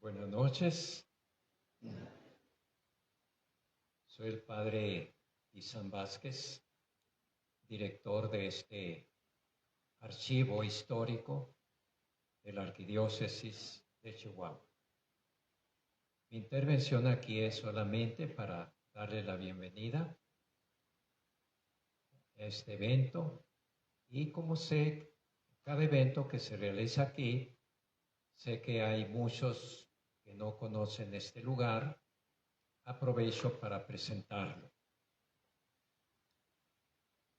Buenas noches, soy el padre Isan Vázquez, director de este archivo histórico de la Arquidiócesis de Chihuahua. Mi intervención aquí es solamente para darle la bienvenida a este evento y como sé, cada evento que se realiza aquí, sé que hay muchos que no conocen este lugar, aprovecho para presentarlo.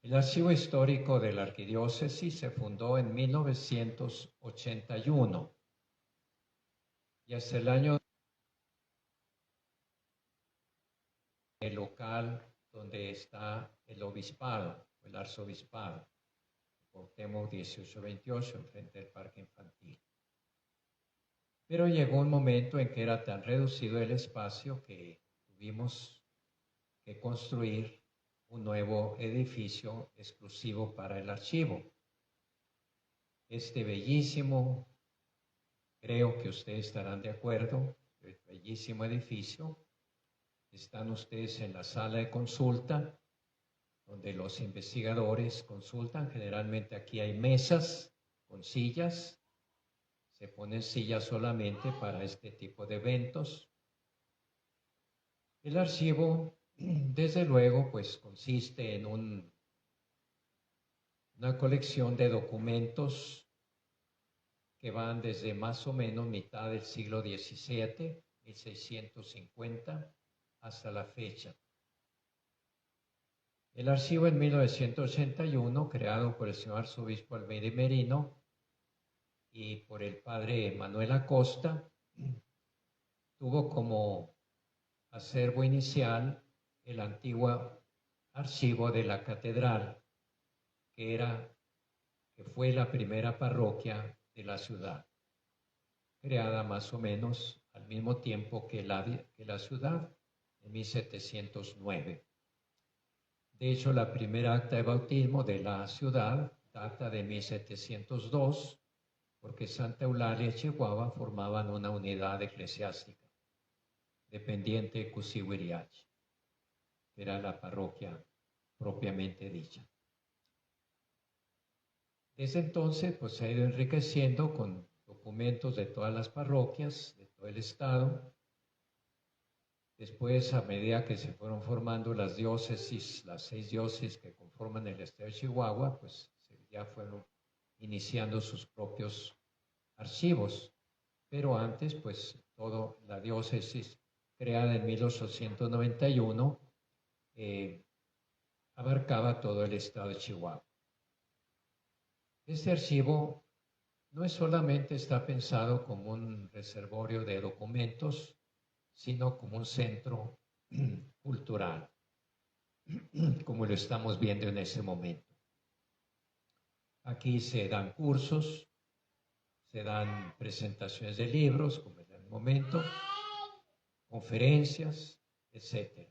El Archivo Histórico de la Arquidiócesis se fundó en 1981 y hasta el año el local donde está el obispado, el arzobispado, Cuauhtémoc 1828, enfrente del parque infantil. Pero llegó un momento en que era tan reducido el espacio que tuvimos que construir un nuevo edificio exclusivo para el archivo. Este bellísimo, creo que ustedes estarán de acuerdo, el bellísimo edificio. Están ustedes en la sala de consulta, donde los investigadores consultan. Generalmente aquí hay mesas con sillas. Se ponen sillas solamente para este tipo de eventos. El archivo, desde luego, pues consiste en una colección de documentos que van desde más o menos mitad del siglo XVII, 1650, hasta la fecha. El archivo en 1981, creado por el señor arzobispo Almeida y Merino y por el padre Manuel Acosta, tuvo como acervo inicial el antiguo archivo de la catedral, que fue la primera parroquia de la ciudad, creada más o menos al mismo tiempo que la ciudad, en 1709. De hecho, la primera acta de bautismo de la ciudad data de 1702, porque Santa Eulalia y Chihuahua formaban una unidad eclesiástica dependiente de Cusihuiriachi, que era la parroquia propiamente dicha. Desde entonces, pues se ha ido enriqueciendo con documentos de todas las parroquias, de todo el estado. Después, a medida que se fueron formando las diócesis, las 6 diócesis que conforman el estado de Chihuahua, pues ya fueron iniciando sus propios archivos. Pero antes, pues, toda la diócesis creada en 1891 abarcaba todo el estado de Chihuahua. Este archivo no es solamente está pensado como un reservorio de documentos, sino como un centro cultural, como lo estamos viendo en ese momento. Aquí se dan cursos, se dan presentaciones de libros, como en el momento, conferencias, etc.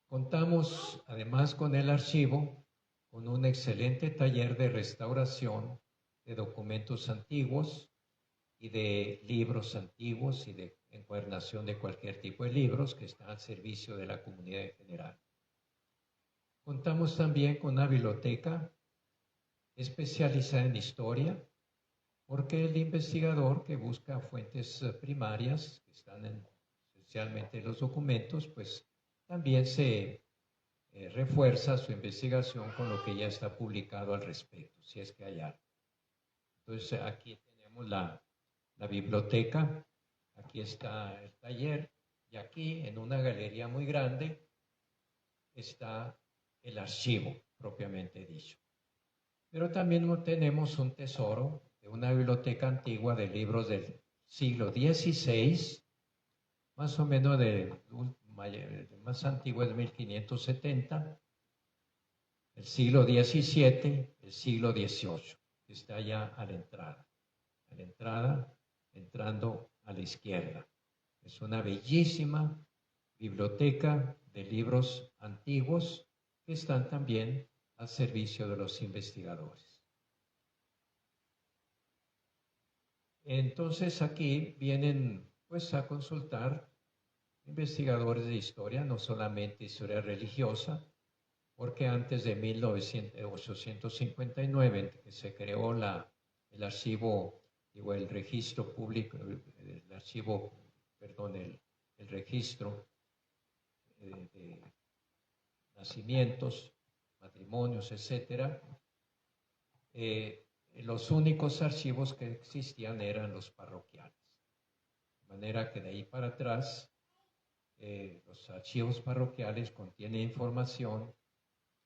Contamos además con el archivo, con un excelente taller de restauración de documentos antiguos y de libros antiguos y de encuadernación de cualquier tipo de libros que están al servicio de la comunidad en general. Contamos también con una biblioteca especializada en historia, porque el investigador que busca fuentes primarias, que están esencialmente en los documentos, pues también se refuerza su investigación con lo que ya está publicado al respecto, si es que hay algo. Entonces aquí tenemos la biblioteca, aquí está el taller y aquí en una galería muy grande está el archivo propiamente dicho. Pero también tenemos un tesoro de una biblioteca antigua de libros del siglo XVI, más o menos de más antiguo es 1570, el siglo XVII, el siglo XVIII, que está allá a la entrada, entrando a la izquierda. Es una bellísima biblioteca de libros antiguos que están también al servicio de los investigadores. Entonces aquí vienen pues a consultar investigadores de historia, no solamente historia religiosa, porque antes de 1859, que se creó el archivo, digo, el registro público, el archivo, perdón, el registro de nacimientos, matrimonios, etcétera, los únicos archivos que existían eran los parroquiales. De manera que de ahí para atrás, los archivos parroquiales contienen información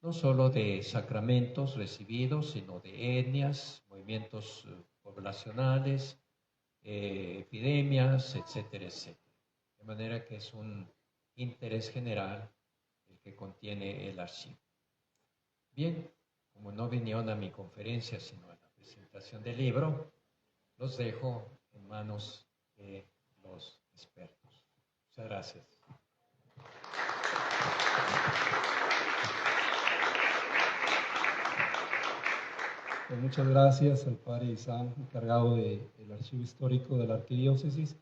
no solo de sacramentos recibidos, sino de etnias, movimientos poblacionales, epidemias, etcétera, etcétera. De manera que es un interés general el que contiene el archivo. Bien, como no vinieron a mi conferencia, sino a la presentación del libro, los dejo en manos de los expertos. Muchas gracias. Pues muchas gracias al padre Isam, encargado del archivo histórico de la arquidiócesis,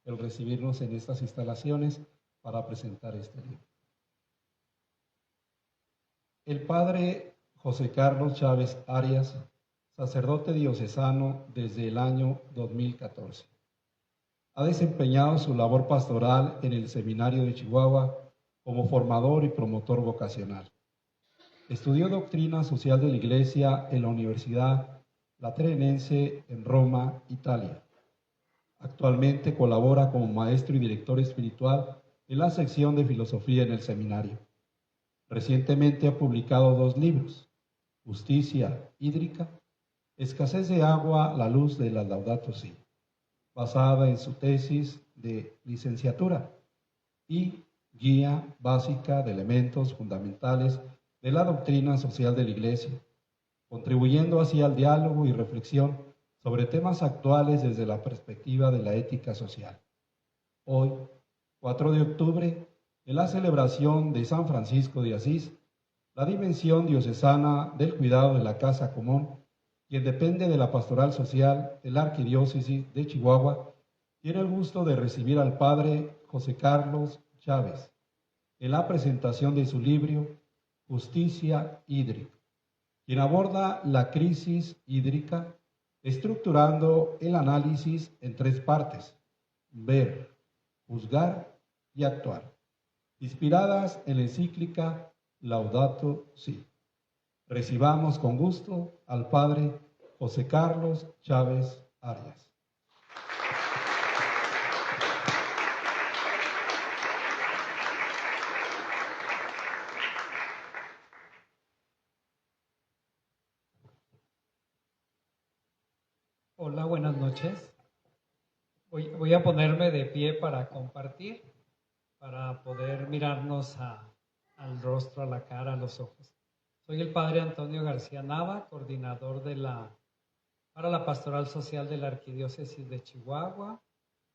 el recibirnos en estas instalaciones para presentar este libro. El padre José Carlos Chávez Arias, sacerdote diocesano desde el año 2014. Ha desempeñado su labor pastoral en el Seminario de Chihuahua como formador y promotor vocacional. Estudió doctrina social de la Iglesia en la Universidad Lateranense en Roma, Italia. Actualmente colabora como maestro y director espiritual en la sección de filosofía en el seminario. Recientemente ha publicado 2 libros: Justicia hídrica, Escasez de agua, la luz de la Laudato Si, basada en su tesis de licenciatura, y Guía básica de elementos fundamentales de la doctrina social de la Iglesia, contribuyendo así al diálogo y reflexión sobre temas actuales desde la perspectiva de la ética social. Hoy, 4 de octubre, en la celebración de San Francisco de Asís, la dimensión diocesana del cuidado de la casa común, quien depende de la pastoral social de la Arquidiócesis de Chihuahua, tiene el gusto de recibir al padre José Carlos Chávez en la presentación de su libro Justicia hídrica, quien aborda la crisis hídrica estructurando el análisis en 3 partes: ver, juzgar y actuar, inspiradas en la encíclica Laudato Si. Recibamos con gusto al padre José Carlos Chávez Arias. Hola, buenas noches. Voy a ponerme de pie para compartir, para poder mirarnos al rostro, a la cara, a los ojos. Soy el padre Antonio García Nava, coordinador para la Pastoral Social de la Arquidiócesis de Chihuahua.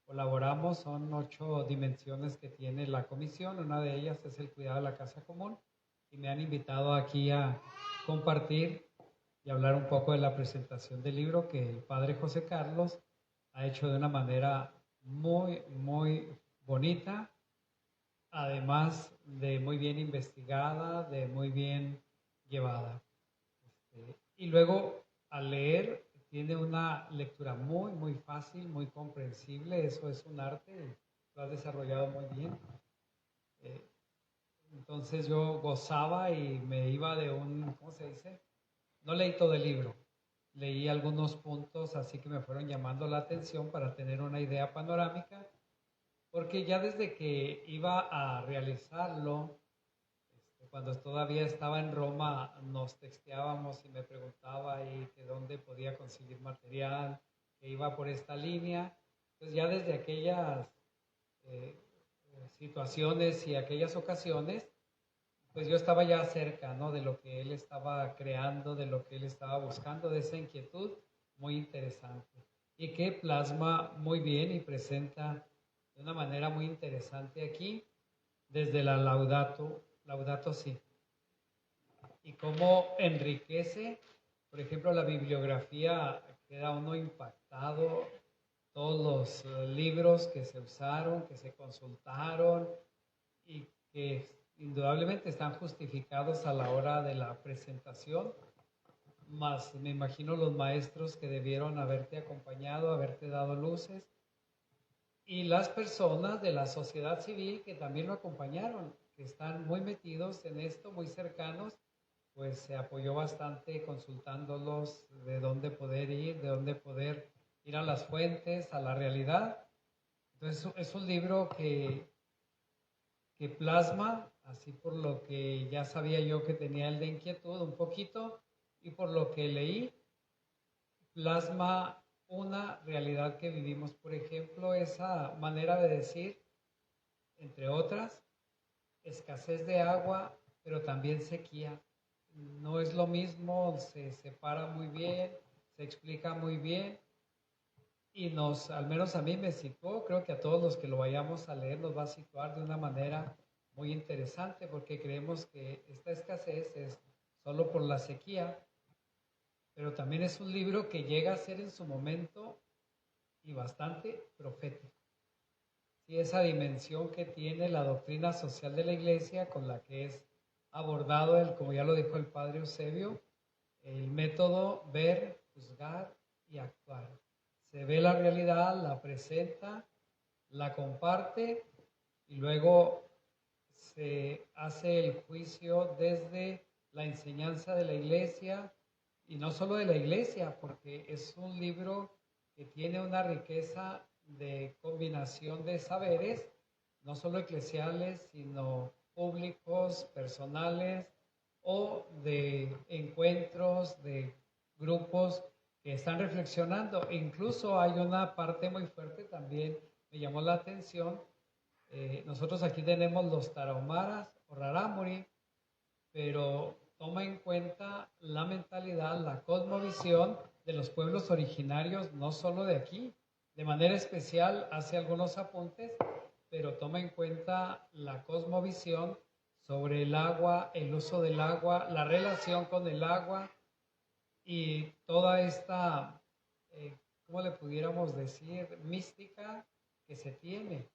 Colaboramos, son 8 dimensiones que tiene la comisión. Una de ellas es el cuidado de la casa común y me han invitado aquí a compartir y hablar un poco de la presentación del libro que el padre José Carlos ha hecho de una manera muy, muy bonita, además de muy bien investigada, de muy bien llevada. Y luego, al leer, tiene una lectura muy, muy fácil, muy comprensible. Eso es un arte y lo has desarrollado muy bien. Entonces yo gozaba y me iba de ¿cómo se dice? No leí todo el libro, leí algunos puntos así que me fueron llamando la atención para tener una idea panorámica, porque ya desde que iba a realizarlo, cuando todavía estaba en Roma, nos texteábamos y me preguntaba y que dónde podía conseguir material, que iba por esta línea. Entonces ya desde aquellas situaciones y aquellas ocasiones, pues yo estaba ya cerca, ¿no?, de lo que él estaba creando, de lo que él estaba buscando, de esa inquietud muy interesante y que plasma muy bien y presenta de una manera muy interesante aquí desde la Laudato Si, y cómo enriquece, por ejemplo, la bibliografía, queda uno impactado todos los libros que se usaron, que se consultaron y que indudablemente están justificados a la hora de la presentación, más me imagino los maestros que debieron haberte acompañado, haberte dado luces, y las personas de la sociedad civil que también lo acompañaron, que están muy metidos en esto, muy cercanos, pues se apoyó bastante consultándolos de dónde poder ir, de dónde poder ir a las fuentes, a la realidad. Entonces es un libro que plasma, así por lo que ya sabía yo que tenía el de inquietud un poquito, y por lo que leí, plasma una realidad que vivimos. Por ejemplo, esa manera de decir, entre otras, escasez de agua, pero también sequía. No es lo mismo, se separa muy bien, se explica muy bien y nos, al menos a mí me situó, creo que a todos los que lo vayamos a leer nos va a situar de una manera muy interesante porque creemos que esta escasez es solo por la sequía, pero también es un libro que llega a ser en su momento y bastante profético. Y esa dimensión que tiene la doctrina social de la Iglesia con la que es abordado, como ya lo dijo el padre Eusebio, el método ver, juzgar y actuar. Se ve la realidad, la presenta, la comparte y luego se hace el juicio desde la enseñanza de la Iglesia y no solo de la Iglesia, porque es un libro que tiene una riqueza de combinación de saberes, no solo eclesiales, sino públicos, personales o de encuentros, de grupos que están reflexionando. Incluso hay una parte muy fuerte también, me llamó la atención. Nosotros aquí tenemos los tarahumaras o rarámuri, pero toma en cuenta la mentalidad, la cosmovisión de los pueblos originarios, no solo de aquí. De manera especial hace algunos apuntes, pero toma en cuenta la cosmovisión sobre el agua, el uso del agua, la relación con el agua y toda esta, ¿cómo le pudiéramos decir?, mística que se tiene.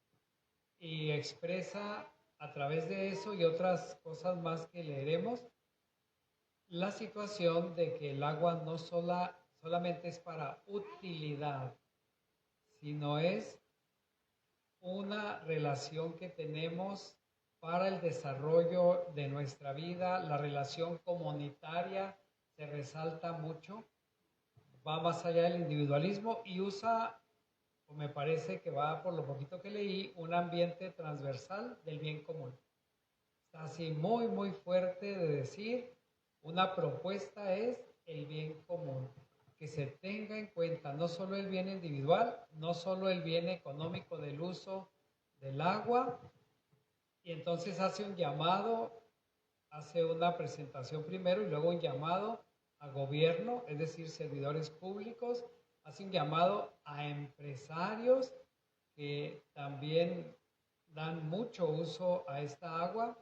Y expresa a través de eso y otras cosas más que leeremos, la situación de que el agua no solamente es para utilidad, sino es una relación que tenemos para el desarrollo de nuestra vida. La relación comunitaria se resalta mucho, va más allá del individualismo y usa, o me parece que va, por lo poquito que leí, un ambiente transversal del bien común. Está así muy, muy fuerte de decir, una propuesta es el bien común, que se tenga en cuenta no solo el bien individual, no solo el bien económico del uso del agua, y entonces hace un llamado, hace una presentación primero y luego un llamado a gobierno, es decir, servidores públicos, hace un llamado a empresarios que también dan mucho uso a esta agua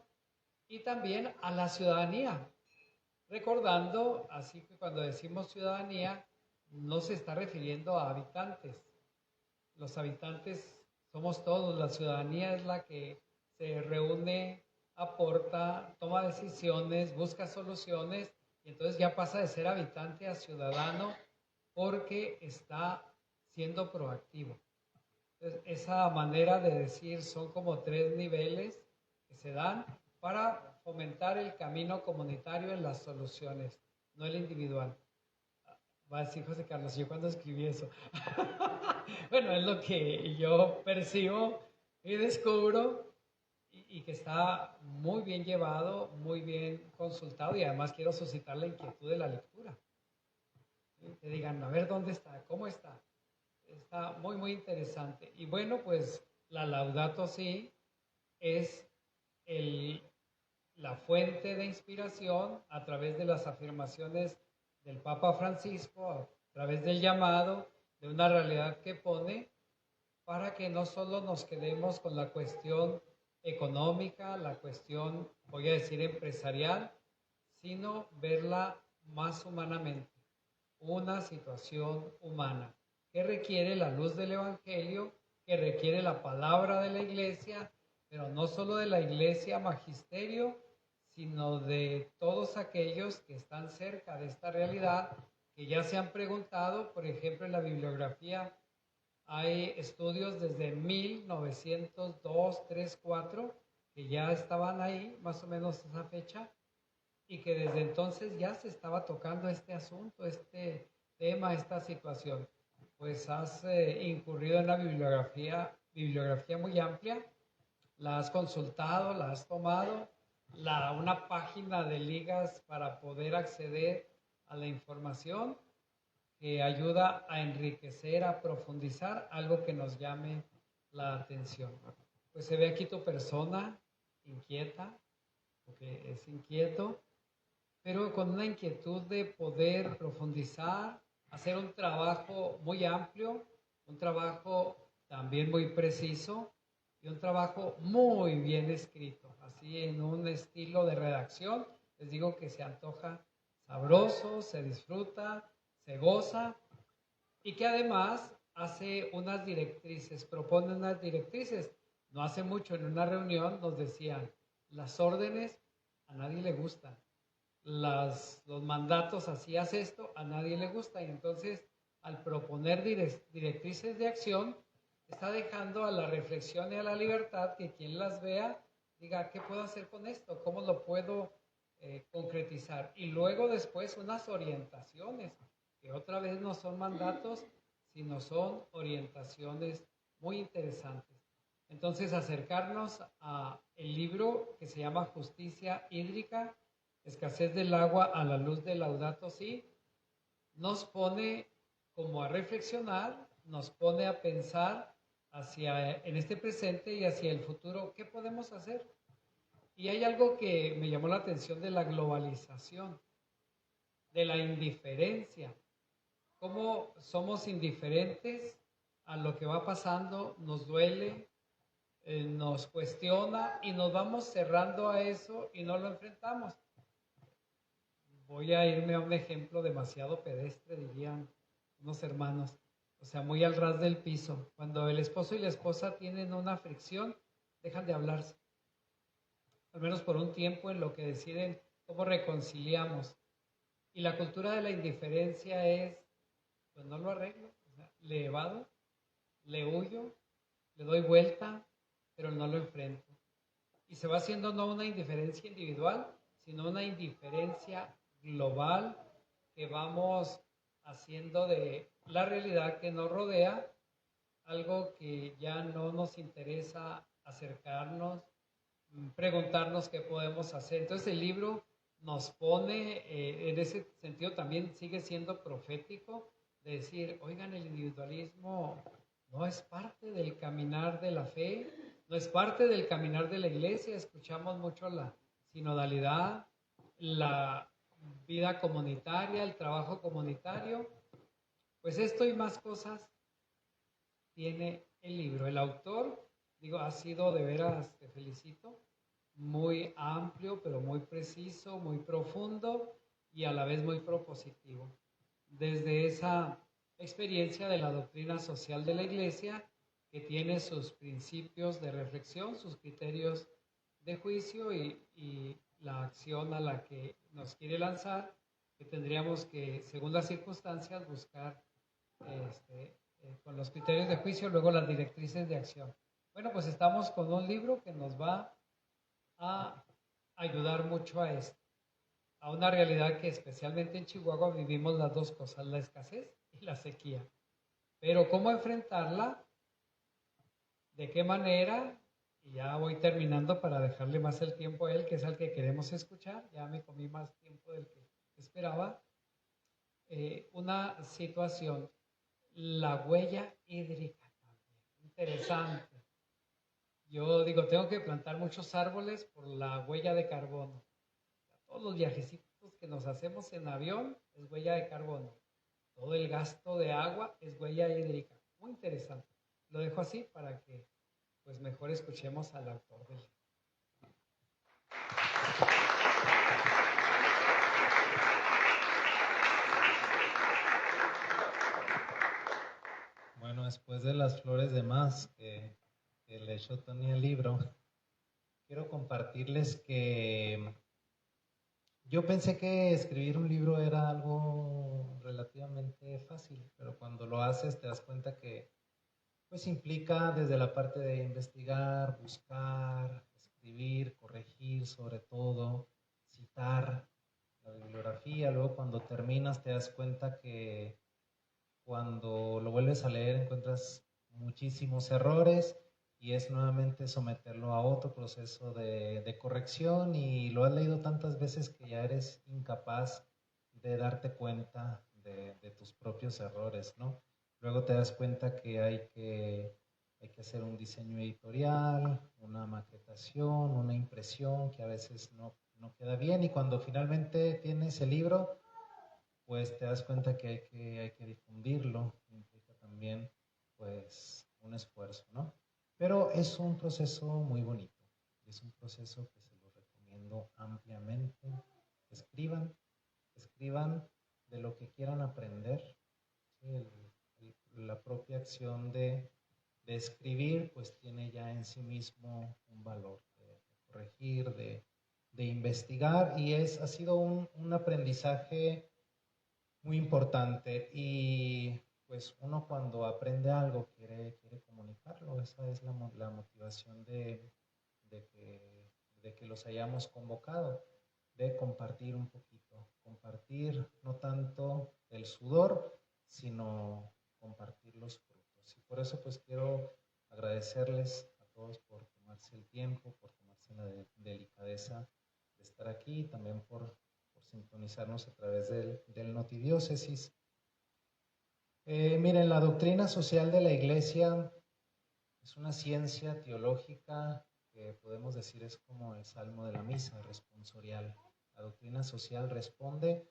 y también a la ciudadanía, recordando, así que cuando decimos ciudadanía, no se está refiriendo a habitantes. Los habitantes somos todos, la ciudadanía es la que se reúne, aporta, toma decisiones, busca soluciones, y entonces ya pasa de ser habitante a ciudadano porque está siendo proactivo. Entonces, esa manera de decir son como 3 niveles que se dan para fomentar el camino comunitario en las soluciones, no el individual. Va a decir José Carlos, ¿yo cuando escribí eso? Bueno, es lo que yo percibo y descubro y que está muy bien llevado, muy bien consultado y además quiero suscitar la inquietud de la lectura. ¿Sí? Que digan, a ver, ¿dónde está? ¿Cómo está? Está muy, muy interesante. Y bueno, pues la Laudato Si es la fuente de inspiración a través de las afirmaciones del Papa Francisco, a través del llamado, de una realidad que pone para que no solo nos quedemos con la cuestión económica, la cuestión, voy a decir, empresarial, sino verla más humanamente, una situación humana. que requiere la luz del Evangelio, que requiere la palabra de la iglesia, pero no solo de la iglesia magisterio, sino de todos aquellos que están cerca de esta realidad, que ya se han preguntado. Por ejemplo, en la bibliografía hay estudios desde 1902, 3, 4, que ya estaban ahí, más o menos esa fecha, y que desde entonces ya se estaba tocando este asunto, este tema, esta situación. Pues has incurrido en la bibliografía muy amplia, la has consultado, la has tomado, una página de ligas para poder acceder a la información que ayuda a enriquecer, a profundizar algo que nos llame la atención. Pues se ve aquí tu persona inquieta, porque es inquieto, pero con una inquietud de poder profundizar, hacer un trabajo muy amplio, un trabajo también muy preciso y un trabajo muy bien escrito, así en un estilo de redacción. Les digo que se antoja sabroso, se disfruta, se goza y que además hace unas directrices, propone unas directrices. No hace mucho en una reunión nos decían, las órdenes a nadie le gustan, los mandatos, así hace esto, a nadie le gusta. Y entonces, al proponer directrices de acción, está dejando a la reflexión y a la libertad que quien las vea diga, ¿qué puedo hacer con esto? ¿Cómo lo puedo concretizar? Y luego después unas orientaciones, que otra vez no son mandatos, sino son orientaciones muy interesantes. Entonces, acercarnos a el libro que se llama Justicia Hídrica, Escasez del agua a la luz de Laudato Si, nos pone como a reflexionar, nos pone a pensar en este presente y hacia el futuro, ¿qué podemos hacer? Y hay algo que me llamó la atención de la globalización, de la indiferencia. ¿Cómo somos indiferentes a lo que va pasando? Nos duele, nos cuestiona y nos vamos cerrando a eso y no lo enfrentamos. Voy a irme a un ejemplo demasiado pedestre, dirían unos hermanos, o sea, muy al ras del piso. Cuando el esposo y la esposa tienen una fricción, dejan de hablarse, al menos por un tiempo, en lo que deciden cómo reconciliamos. Y la cultura de la indiferencia es, pues no lo arreglo, o sea, le evado, le huyo, le doy vuelta, pero no lo enfrento. Y se va haciendo no una indiferencia individual, sino una indiferencia global que vamos haciendo de la realidad que nos rodea algo que ya no nos interesa acercarnos, preguntarnos qué podemos hacer. Entonces el libro nos pone, en ese sentido también sigue siendo profético, de decir, oigan, el individualismo no es parte del caminar de la fe, no es parte del caminar de la iglesia. Escuchamos mucho la sinodalidad, la vida comunitaria, el trabajo comunitario. Pues esto y más cosas tiene el libro. El autor, digo, ha sido de veras, te felicito, muy amplio, pero muy preciso, muy profundo y a la vez muy propositivo. Desde esa experiencia de la doctrina social de la Iglesia, que tiene sus principios de reflexión, sus criterios de juicio y la acción a la que nos quiere lanzar, que tendríamos que, según las circunstancias, buscar con los criterios de juicio, luego las directrices de acción. Bueno, pues estamos con un libro que nos va a ayudar mucho a esto, a una realidad que especialmente en Chihuahua vivimos las dos cosas, la escasez y la sequía. Pero ¿cómo enfrentarla? ¿De qué manera? Y ya voy terminando para dejarle más el tiempo a él, que es al que queremos escuchar. Ya me comí más tiempo del que esperaba. Una situación, la huella hídrica también. Interesante. Yo digo, tengo que plantar muchos árboles por la huella de carbono. Todos los viajecitos que nos hacemos en avión es huella de carbono. Todo el gasto de agua es huella hídrica. Muy interesante. Lo dejo así para que pues mejor escuchemos al autor del libro. Bueno, después de las flores de más que le echó Tony al libro, quiero compartirles que yo pensé que escribir un libro era algo relativamente fácil, pero cuando lo haces te das cuenta que pues implica desde la parte de investigar, buscar, escribir, corregir sobre todo, citar la bibliografía. Luego cuando terminas te das cuenta que cuando lo vuelves a leer encuentras muchísimos errores y es nuevamente someterlo a otro proceso de corrección y lo has leído tantas veces que ya eres incapaz de darte cuenta de tus propios errores, ¿no? Luego te das cuenta que hay que hacer un diseño editorial, una maquetación, una impresión que a veces no queda bien y cuando finalmente tienes el libro, pues te das cuenta que hay que difundirlo, implica también pues un esfuerzo, ¿no? Pero es un proceso muy bonito, es un proceso que se lo recomiendo ampliamente. Escriban, escriban de lo que quieran aprender, ¿sí? La propia acción de escribir pues tiene ya en sí mismo un valor de corregir, de investigar y ha sido un aprendizaje muy importante y pues uno cuando aprende algo quiere comunicarlo, esa es la motivación de que los hayamos convocado, de compartir un poquito, compartir no tanto el sudor, sino compartir los frutos. Y por eso pues quiero agradecerles a todos por tomarse el tiempo, por tomarse la delicadeza de estar aquí, también por sintonizarnos a través del Notidiócesis. Miren, la doctrina social de la Iglesia es una ciencia teológica que podemos decir es como el salmo de la misa, responsorial. La doctrina social responde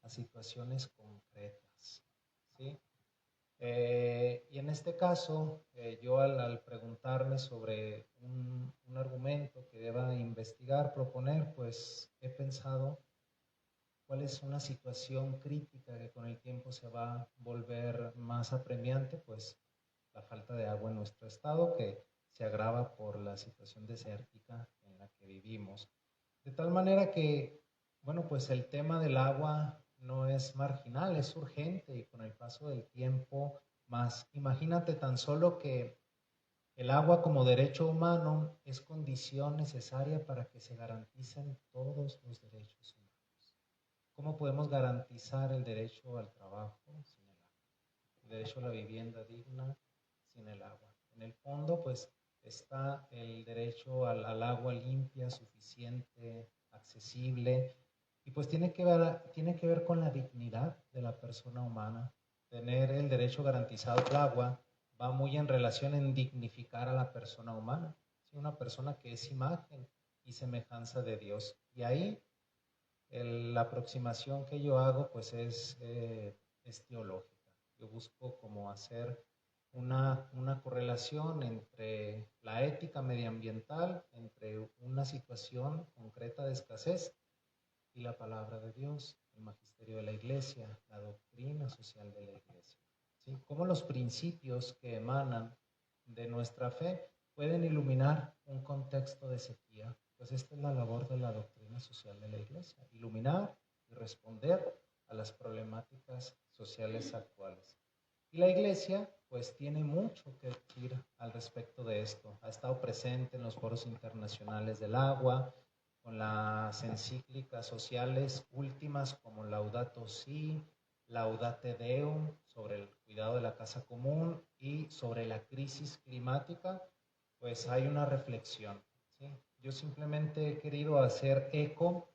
a situaciones concretas, ¿sí? Y en este caso, yo al preguntarme sobre un argumento que deba investigar, proponer, pues he pensado cuál es una situación crítica que con el tiempo se va a volver más apremiante, pues la falta de agua en nuestro estado, que se agrava por la situación desértica en la que vivimos. De tal manera que, bueno, pues el tema del agua no es marginal, es urgente y con el paso del tiempo más. Imagínate tan solo que el agua como derecho humano es condición necesaria para que se garanticen todos los derechos humanos. ¿Cómo podemos garantizar el derecho al trabajo sin el agua? El derecho a la vivienda digna sin el agua. En el fondo, pues, está el derecho al agua limpia, suficiente, accesible, y pues tiene que ver con la dignidad de la persona humana. Tener el derecho garantizado al agua va muy en relación en dignificar a la persona humana, ¿sí? Una persona que es imagen y semejanza de Dios. Y ahí la aproximación que yo hago pues es teológica. Yo busco como hacer una correlación entre la ética medioambiental, entre una situación concreta de escasez y la palabra de Dios, el magisterio de la Iglesia, la doctrina social de la Iglesia. ¿Sí? Cómo los principios que emanan de nuestra fe pueden iluminar un contexto de sequía. Pues esta es la labor de la doctrina social de la Iglesia, iluminar y responder a las problemáticas sociales actuales. Y la Iglesia pues tiene mucho que decir al respecto de esto. Ha estado presente en los foros internacionales del agua, con las encíclicas sociales últimas como Laudato Si, Laudate Deum, sobre el cuidado de la casa común y sobre la crisis climática, pues hay una reflexión, ¿sí? Yo simplemente he querido hacer eco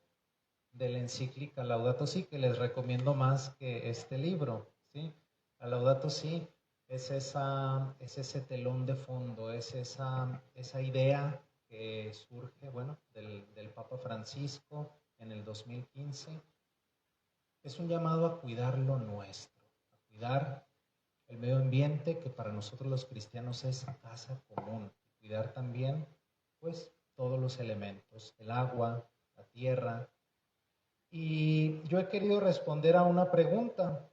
de la encíclica Laudato Si, que les recomiendo más que este libro, ¿sí? La Laudato Si es ese telón de fondo, es esa idea que surge, bueno, del Papa Francisco en el 2015. Es un llamado a cuidar lo nuestro, a cuidar el medio ambiente que para nosotros los cristianos es casa común, y cuidar también, pues, todos los elementos, el agua, la tierra. Y yo he querido responder a una pregunta.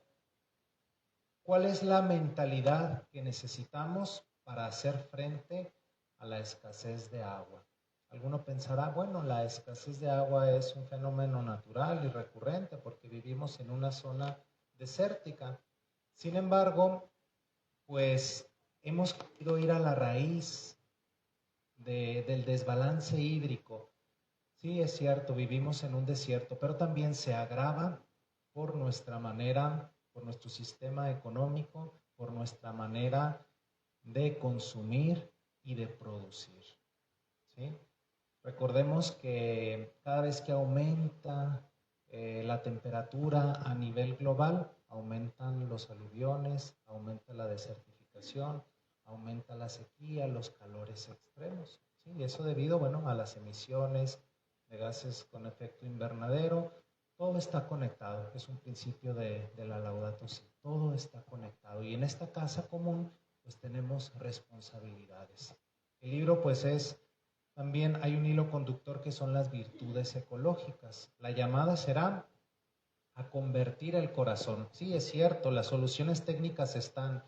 ¿Cuál es la mentalidad que necesitamos para hacer frente a la escasez de agua? Alguno pensará, bueno, la escasez de agua es un fenómeno natural y recurrente porque vivimos en una zona desértica. Sin embargo, pues hemos querido ir a la raíz del desbalance hídrico. Sí, es cierto, vivimos en un desierto, pero también se agrava por nuestra manera, por nuestro sistema económico, por nuestra manera de consumir y de producir. ¿Sí? Recordemos que cada vez que aumenta la temperatura a nivel global, aumentan los aluviones, aumenta la desertificación, aumenta la sequía, los calores extremos. ¿Sí? Y eso debido, bueno, a las emisiones de gases con efecto invernadero. Todo está conectado, es un principio de la Laudato Si. Todo está conectado y en esta casa común pues tenemos responsabilidades. El libro pues también hay un hilo conductor que son las virtudes ecológicas. La llamada será a convertir el corazón. Sí, es cierto, las soluciones técnicas están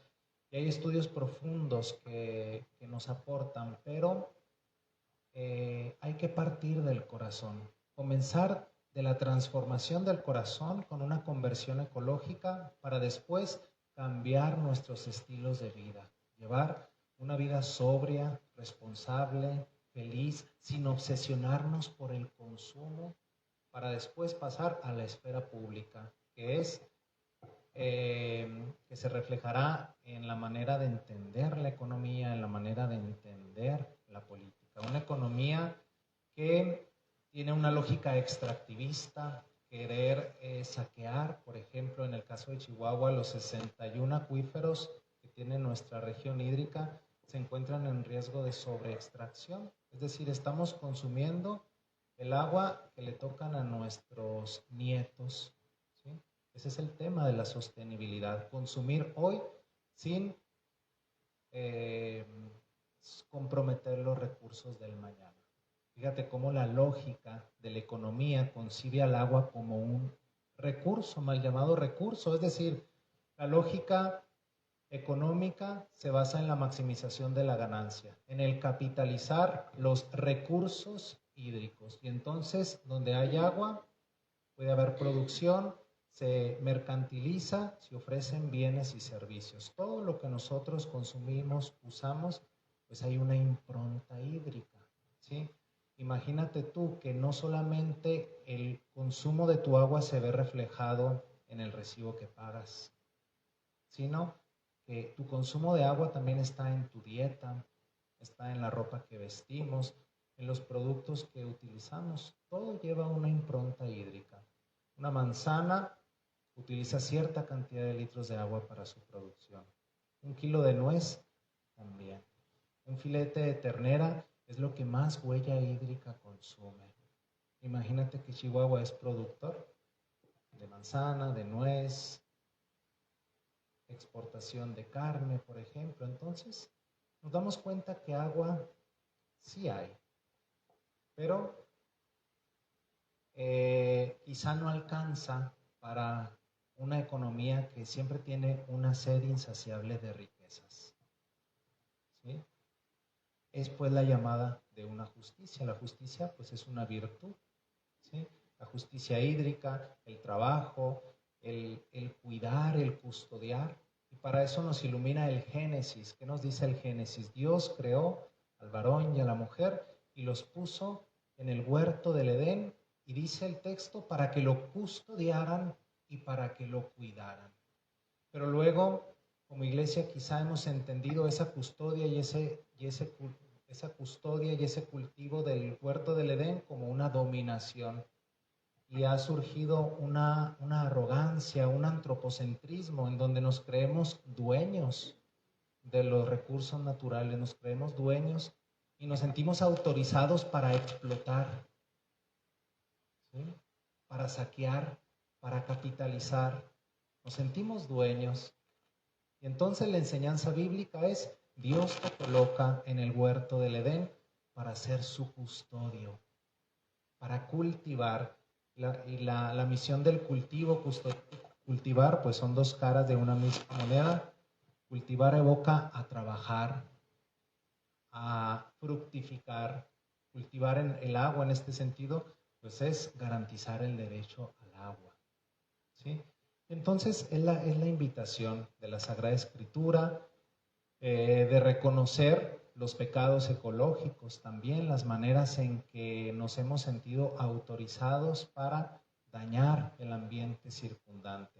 y hay estudios profundos que nos aportan, pero hay que partir del corazón, comenzar de la transformación del corazón con una conversión ecológica para después cambiar nuestros estilos de vida, llevar una vida sobria, responsable, feliz, sin obsesionarnos por el consumo, para después pasar a la esfera pública, que se reflejará en la manera de entender la economía, en la manera de entender la política. Una economía que tiene una lógica extractivista, querer saquear, por ejemplo, en el caso de Chihuahua, los 61 acuíferos que tiene nuestra región hídrica se encuentran en riesgo de sobreextracción. Es decir, estamos consumiendo el agua que le tocan a nuestros nietos. ¿Sí? Ese es el tema de la sostenibilidad. Consumir hoy sin comprometer los recursos del mañana. Fíjate cómo la lógica de la economía concibe al agua como un recurso, mal llamado recurso. Es decir, la lógica económica se basa en la maximización de la ganancia, en el capitalizar los recursos hídricos. Y entonces, donde hay agua, puede haber producción, se mercantiliza, se ofrecen bienes y servicios. Todo lo que nosotros consumimos, usamos, pues hay una impronta hídrica, ¿sí? Imagínate tú que no solamente el consumo de tu agua se ve reflejado en el recibo que pagas, sino que tu consumo de agua también está en tu dieta, está en la ropa que vestimos, en los productos que utilizamos. Todo lleva una impronta hídrica. Una manzana utiliza cierta cantidad de litros de agua para su producción. Un kilo de nuez también. Un filete de ternera es lo que más huella hídrica consume. Imagínate que Chihuahua es productor de manzana, de nuez, exportación de carne, por ejemplo. Entonces, nos damos cuenta que agua sí hay, pero quizá no alcanza para una economía que siempre tiene una sed insaciable de riquezas. ¿Sí? Es pues la llamada de una justicia. La justicia pues es una virtud. ¿Sí? La justicia hídrica, el trabajo, el cuidar, el custodiar. Y para eso nos ilumina el Génesis. ¿Qué nos dice el Génesis? Dios creó al varón y a la mujer y los puso en el huerto del Edén. Y dice el texto, para que lo custodiaran y para que lo cuidaran. Pero luego, como iglesia, quizá hemos entendido esa custodia y esa custodia y ese cultivo del huerto del Edén como una dominación. Y ha surgido una arrogancia, un antropocentrismo en donde nos creemos dueños de los recursos naturales, nos creemos dueños y nos sentimos autorizados para explotar, ¿sí? Para saquear, para capitalizar. Nos sentimos dueños. Y entonces la enseñanza bíblica es: Dios te coloca en el huerto del Edén para ser su custodio, para cultivar. La misión del cultivo, Cultivar, pues son dos caras de una misma moneda. Cultivar evoca a trabajar, a fructificar. Cultivar en el agua en este sentido, pues es garantizar el derecho al agua, ¿sí? Entonces es la invitación de la Sagrada Escritura, de reconocer los pecados ecológicos, también las maneras en que nos hemos sentido autorizados para dañar el ambiente circundante.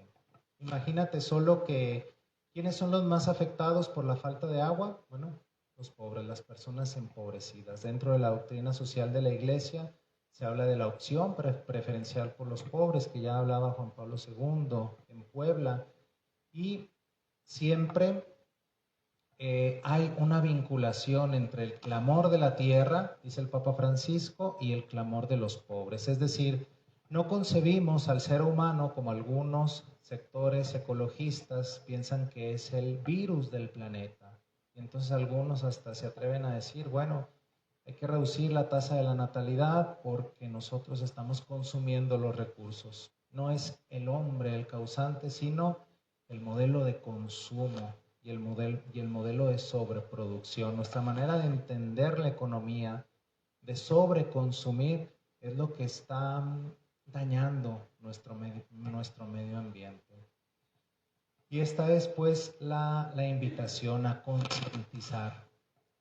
Imagínate solo que, ¿quiénes son los más afectados por la falta de agua? Bueno, los pobres, las personas empobrecidas. Dentro de la doctrina social de la Iglesia se habla de la opción preferencial por los pobres, que ya hablaba Juan Pablo II en Puebla, y siempre hay una vinculación entre el clamor de la tierra, dice el Papa Francisco, y el clamor de los pobres. Es decir, no concebimos al ser humano como algunos sectores ecologistas piensan que es el virus del planeta. Y entonces algunos hasta se atreven a decir, bueno, hay que reducir la tasa de la natalidad porque nosotros estamos consumiendo los recursos. No es el hombre el causante, sino el modelo de consumo y el modelo de sobreproducción. Nuestra manera de entender la economía, de sobreconsumir, es lo que está dañando nuestro medio ambiente. Y esta es pues la invitación a concientizar,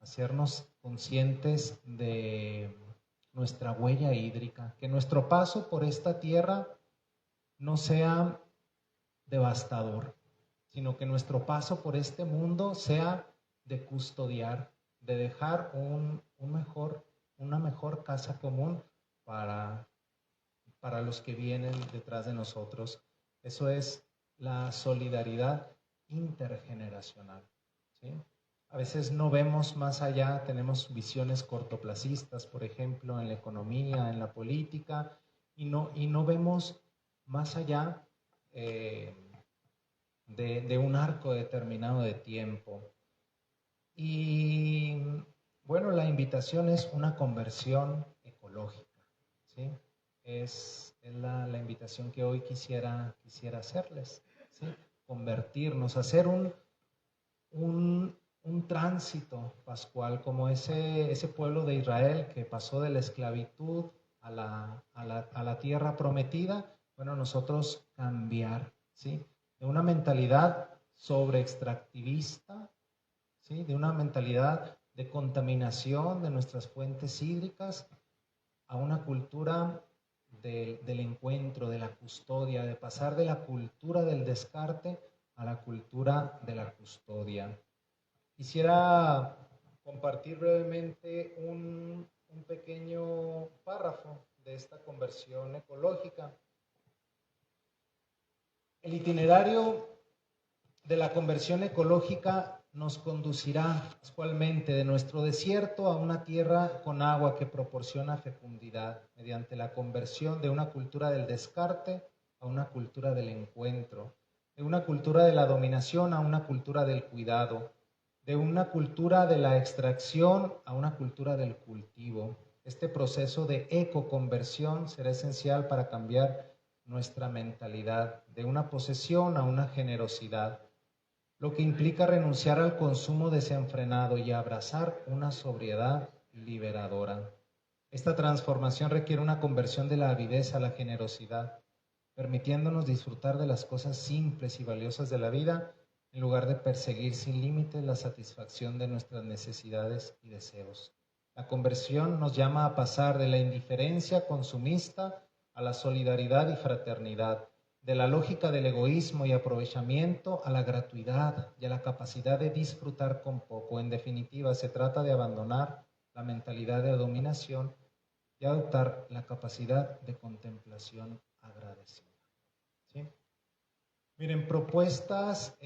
hacernos conscientes de nuestra huella hídrica, que nuestro paso por esta tierra no sea devastador, sino que nuestro paso por este mundo sea de custodiar, de dejar una mejor casa común para los que vienen detrás de nosotros. Eso es la solidaridad intergeneracional, ¿sí? A veces no vemos más allá, tenemos visiones cortoplacistas, por ejemplo, en la economía, en la política, y no vemos más allá de un arco determinado de tiempo. Y bueno, la invitación es una conversión ecológica, ¿sí? Es la invitación que hoy quisiera hacerles, ¿sí? Convertirnos, hacer un tránsito pascual, como ese pueblo de Israel que pasó de la esclavitud a la tierra prometida. Bueno, nosotros cambiar, ¿sí? De una mentalidad sobre extractivista, ¿sí? De una mentalidad de contaminación de nuestras fuentes hídricas a una cultura del encuentro, de la custodia, de pasar de la cultura del descarte a la cultura de la custodia. Quisiera compartir brevemente un pequeño párrafo de esta conversión ecológica. El itinerario de la conversión ecológica nos conducirá actualmente de nuestro desierto a una tierra con agua que proporciona fecundidad, mediante la conversión de una cultura del descarte a una cultura del encuentro, de una cultura de la dominación a una cultura del cuidado, de una cultura de la extracción a una cultura del cultivo. Este proceso de ecoconversión será esencial para cambiar nuestra mentalidad de una posesión a una generosidad, lo que implica renunciar al consumo desenfrenado y abrazar una sobriedad liberadora. Esta transformación requiere una conversión de la avidez a la generosidad, permitiéndonos disfrutar de las cosas simples y valiosas de la vida, en lugar de perseguir sin límites la satisfacción de nuestras necesidades y deseos. La conversión nos llama a pasar de la indiferencia consumista a la solidaridad y fraternidad, de la lógica del egoísmo y aprovechamiento a la gratuidad y a la capacidad de disfrutar con poco. En definitiva, se trata de abandonar la mentalidad de dominación y adoptar la capacidad de contemplación agradecida, ¿sí? Miren, propuestas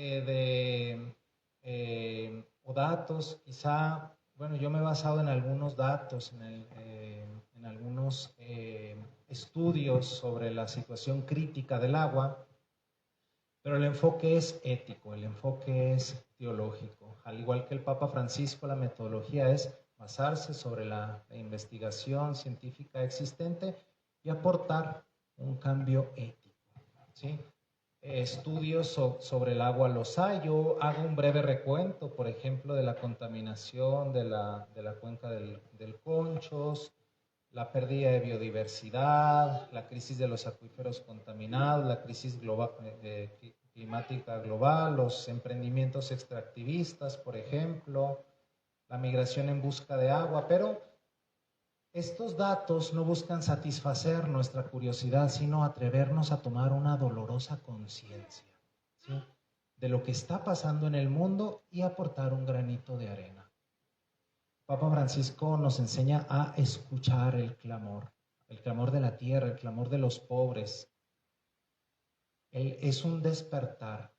o datos, quizá, bueno, yo me he basado en algunos datos, en algunos estudios sobre la situación crítica del agua, pero el enfoque es ético, el enfoque es teológico. Al igual que el Papa Francisco, la metodología es basarse sobre la investigación científica existente y aportar un cambio ético, ¿sí? estudios sobre el agua los hay. Yo hago un breve recuento, por ejemplo, de la contaminación de la cuenca del Conchos, la pérdida de biodiversidad, la crisis de los acuíferos contaminados, la crisis climática global, los emprendimientos extractivistas, por ejemplo, la migración en busca de agua, pero estos datos no buscan satisfacer nuestra curiosidad, sino atrevernos a tomar una dolorosa conciencia, ¿sí?, de lo que está pasando en el mundo y aportar un granito de arena. Papa Francisco nos enseña a escuchar el clamor de la tierra, el clamor de los pobres. Es un despertar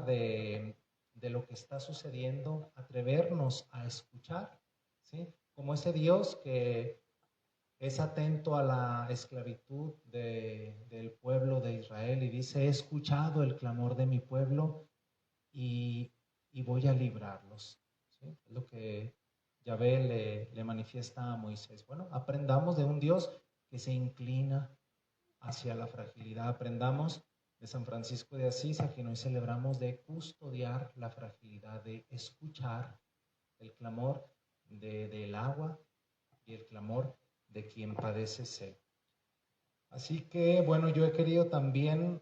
de lo que está sucediendo, atrevernos a escuchar, ¿sí? Como ese Dios que es atento a la esclavitud del pueblo de Israel y dice: he escuchado el clamor de mi pueblo y voy a librarlos, ¿sí? Es lo que Yahvé le manifiesta a Moisés. Bueno, aprendamos de un Dios que se inclina hacia la fragilidad. Aprendamos de San Francisco de Asís, a quien hoy celebramos, de custodiar la fragilidad, de escuchar el clamor del agua y el clamor de quien padece sed. Así que, bueno, yo he querido también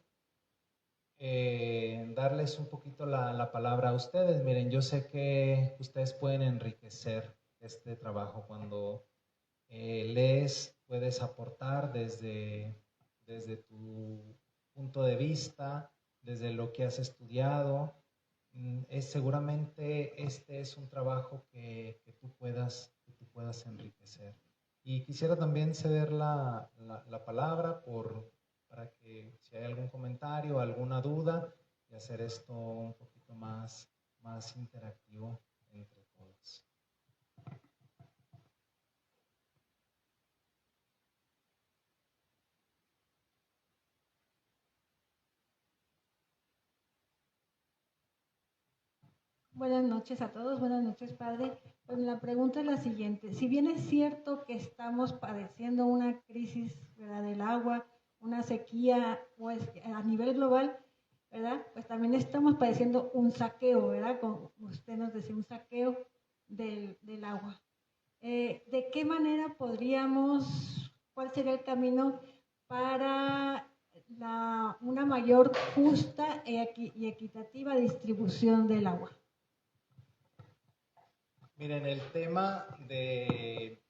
darles un poquito la palabra a ustedes. Miren, yo sé que ustedes pueden enriquecer este trabajo cuando lees, puedes aportar desde tu punto de vista, desde lo que has estudiado. Seguramente este es un trabajo que tú puedas enriquecer. Y quisiera también ceder la palabra para que si hay algún comentario, alguna duda, y hacer esto un poquito más interactivo entre todos. Buenas noches a todos, buenas noches, padre. Pues la pregunta es la siguiente: si bien es cierto que estamos padeciendo una crisis, ¿verdad?, del agua, una sequía, pues a nivel global, ¿verdad?, pues también estamos padeciendo un saqueo, ¿verdad?, como usted nos decía, un saqueo del agua. ¿De qué manera cuál sería el camino para una mayor justa y equitativa distribución del agua? Miren, el tema de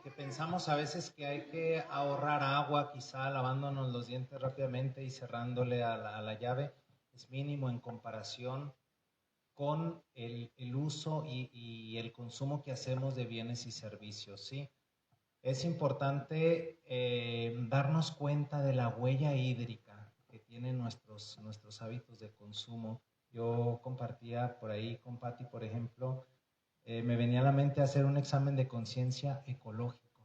que pensamos a veces que hay que ahorrar agua, quizá lavándonos los dientes rápidamente y cerrándole a la llave, es mínimo en comparación con el uso y el consumo que hacemos de bienes y servicios, ¿sí? Es importante darnos cuenta de la huella hídrica que tienen nuestros hábitos de consumo. Yo compartía por ahí con Patti, por ejemplo, me venía a la mente hacer un examen de conciencia ecológico,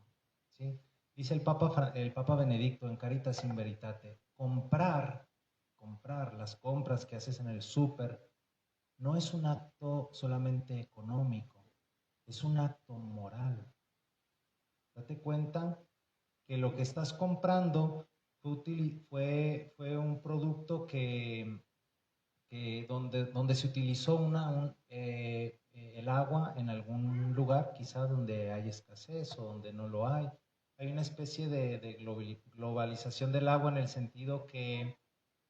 ¿sí? Dice el Papa Benedicto en Caritas in Veritate: comprar las compras que haces en el súper no es un acto solamente económico, es un acto moral. Date cuenta que lo que estás comprando fue un producto donde se utilizó el agua en algún lugar, quizá donde hay escasez o donde no lo hay. Hay una especie de globalización del agua, en el sentido que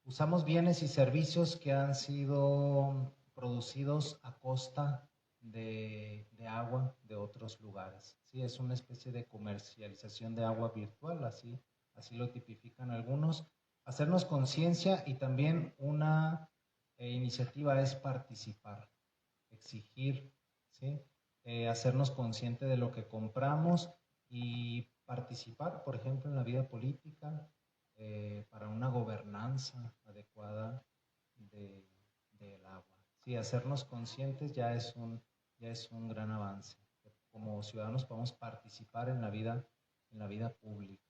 usamos bienes y servicios que han sido producidos a costa de agua de otros lugares. Sí, es una especie de comercialización de agua virtual, así lo tipifican algunos. Hacernos conciencia, y también una iniciativa es participar, exigir, ¿sí? Hacernos consciente de lo que compramos y participar, por ejemplo, en la vida política, para una gobernanza adecuada del agua. Sí, hacernos conscientes ya es un gran avance. Como ciudadanos podemos participar en la vida pública.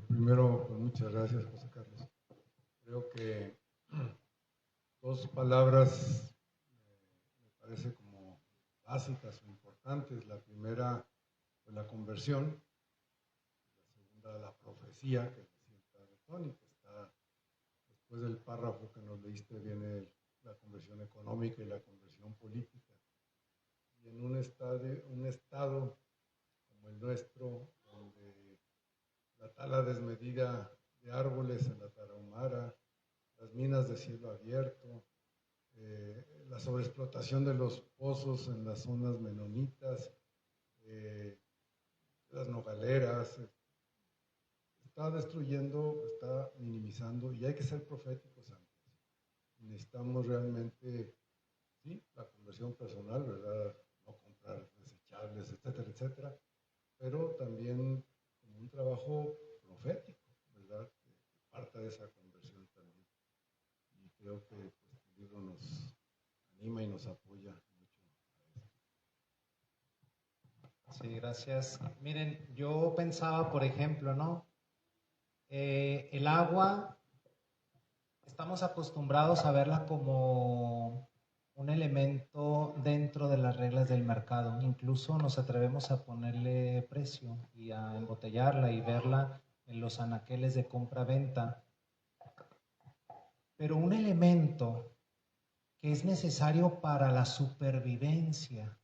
Primero, pues muchas gracias, José Carlos. Creo que todos dos palabras me parece como básicas o importantes. La primera, pues la conversión. La segunda, la profecía, que decía el padre Tony, que está después del párrafo que nos leíste, viene la conversión económica y la conversión política. Y en un estado como el nuestro, donde la tala desmedida de árboles en la Tarahumara, las minas de cielo abierto, la sobreexplotación de los pozos en las zonas menonitas, las nogaleras, está destruyendo, está minimizando, y hay que ser proféticos antes. Necesitamos realmente, sí, la conversión personal, ¿verdad? No comprar desechables, etcétera, etcétera, pero también como un trabajo profético, ¿verdad? Que parta de esa conversión también. Y creo que pues, el libro nos anima y nos apoya mucho a esto. Sí, gracias. Miren, yo pensaba, por ejemplo, ¿no? El agua, estamos acostumbrados a verla como un elemento dentro de las reglas del mercado. Incluso nos atrevemos a ponerle precio y a embotellarla y verla en los anaqueles de compra-venta. Pero un elemento que es necesario para la supervivencia,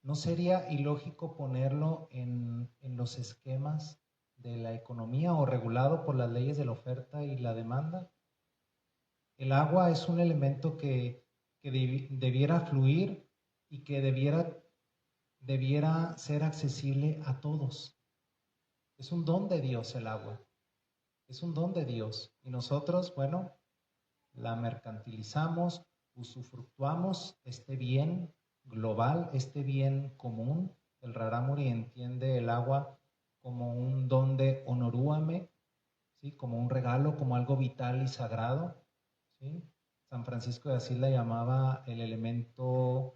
¿no sería ilógico ponerlo en los esquemas de la economía o regulado por las leyes de la oferta y la demanda? El agua es un elemento que debiera fluir y que debiera ser accesible a todos. Es un don de Dios el agua. Es un don de Dios. Y nosotros, bueno, la mercantilizamos, usufructuamos este bien global, este bien común. El Rarámuri entiende el agua como un don de honorúame, ¿sí? Como un regalo, como algo vital y sagrado, ¿sí? San Francisco de Asís la llamaba el elemento,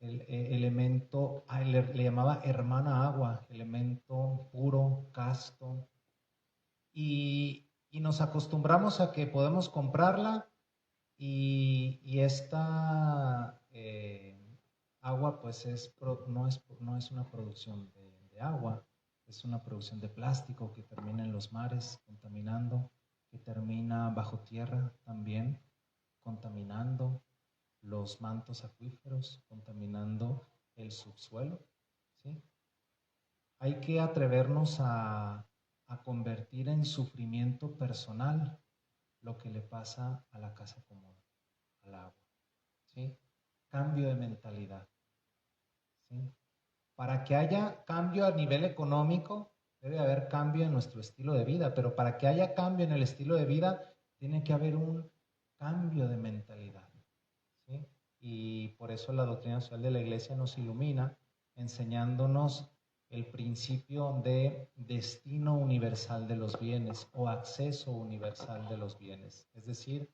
le llamaba hermana agua, elemento puro, casto, y nos acostumbramos a que podemos comprarla y esta agua pues no es una producción de agua, es una producción de plástico que termina en los mares contaminando, que termina bajo tierra también contaminando los mantos acuíferos, contaminando el subsuelo, ¿sí? Hay que atrevernos a convertir en sufrimiento personal lo que le pasa a la casa común, al agua, ¿sí? Cambio de mentalidad, ¿sí? Para que haya cambio a nivel económico, debe haber cambio en nuestro estilo de vida, pero para que haya cambio en el estilo de vida, tiene que haber un cambio de mentalidad, ¿sí? Y por eso la doctrina social de la Iglesia nos ilumina, enseñándonos el principio de destino universal de los bienes o acceso universal de los bienes. Es decir,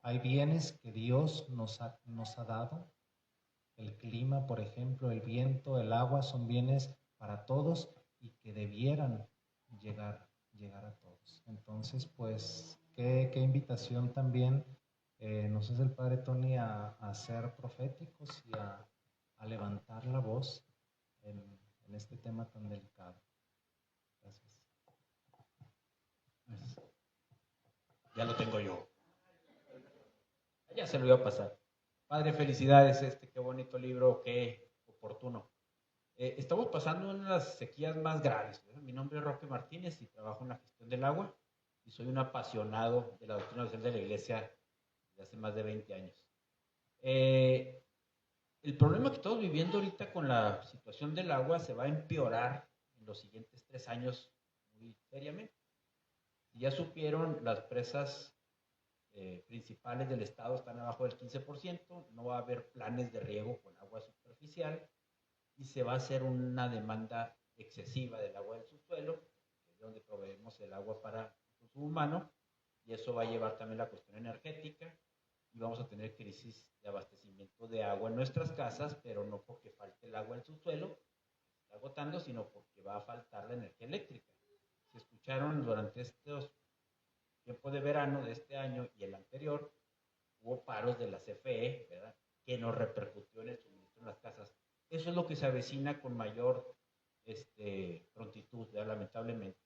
hay bienes que Dios nos ha dado. El clima, por ejemplo, el viento, el agua son bienes para todos y que debieran llegar a todos. Entonces, pues, qué invitación también nos hace el Padre Tony a ser proféticos y a levantar la voz en este tema tan delicado. Gracias. Ya lo tengo yo. Ya se lo iba a pasar. Padre, felicidades, qué bonito libro, qué oportuno. Estamos pasando una de las sequías más graves, ¿verdad? Mi nombre es Roque Martínez y trabajo en la gestión del agua y soy un apasionado de la doctrina social de la Iglesia desde hace más de 20 años. El problema que estamos viviendo ahorita con la situación del agua se va a empeorar en los siguientes 3 años muy seriamente. Si ya supieron, las presas principales del estado están abajo del 15%, no va a haber planes de riego con agua superficial y se va a hacer una demanda excesiva del agua del subsuelo, que es donde proveemos el agua para el consumo humano, y eso va a llevar también la cuestión energética y vamos a tener crisis de abastecimiento de agua en nuestras casas, pero no porque falte el agua del subsuelo, se está agotando, sino porque va a faltar la energía eléctrica. Se escucharon durante estos tiempo de verano de este año y el anterior, hubo paros de la CFE, ¿verdad? Que nos repercutió en el suministro en las casas. Eso es lo que se avecina con mayor prontitud, ¿verdad? Lamentablemente.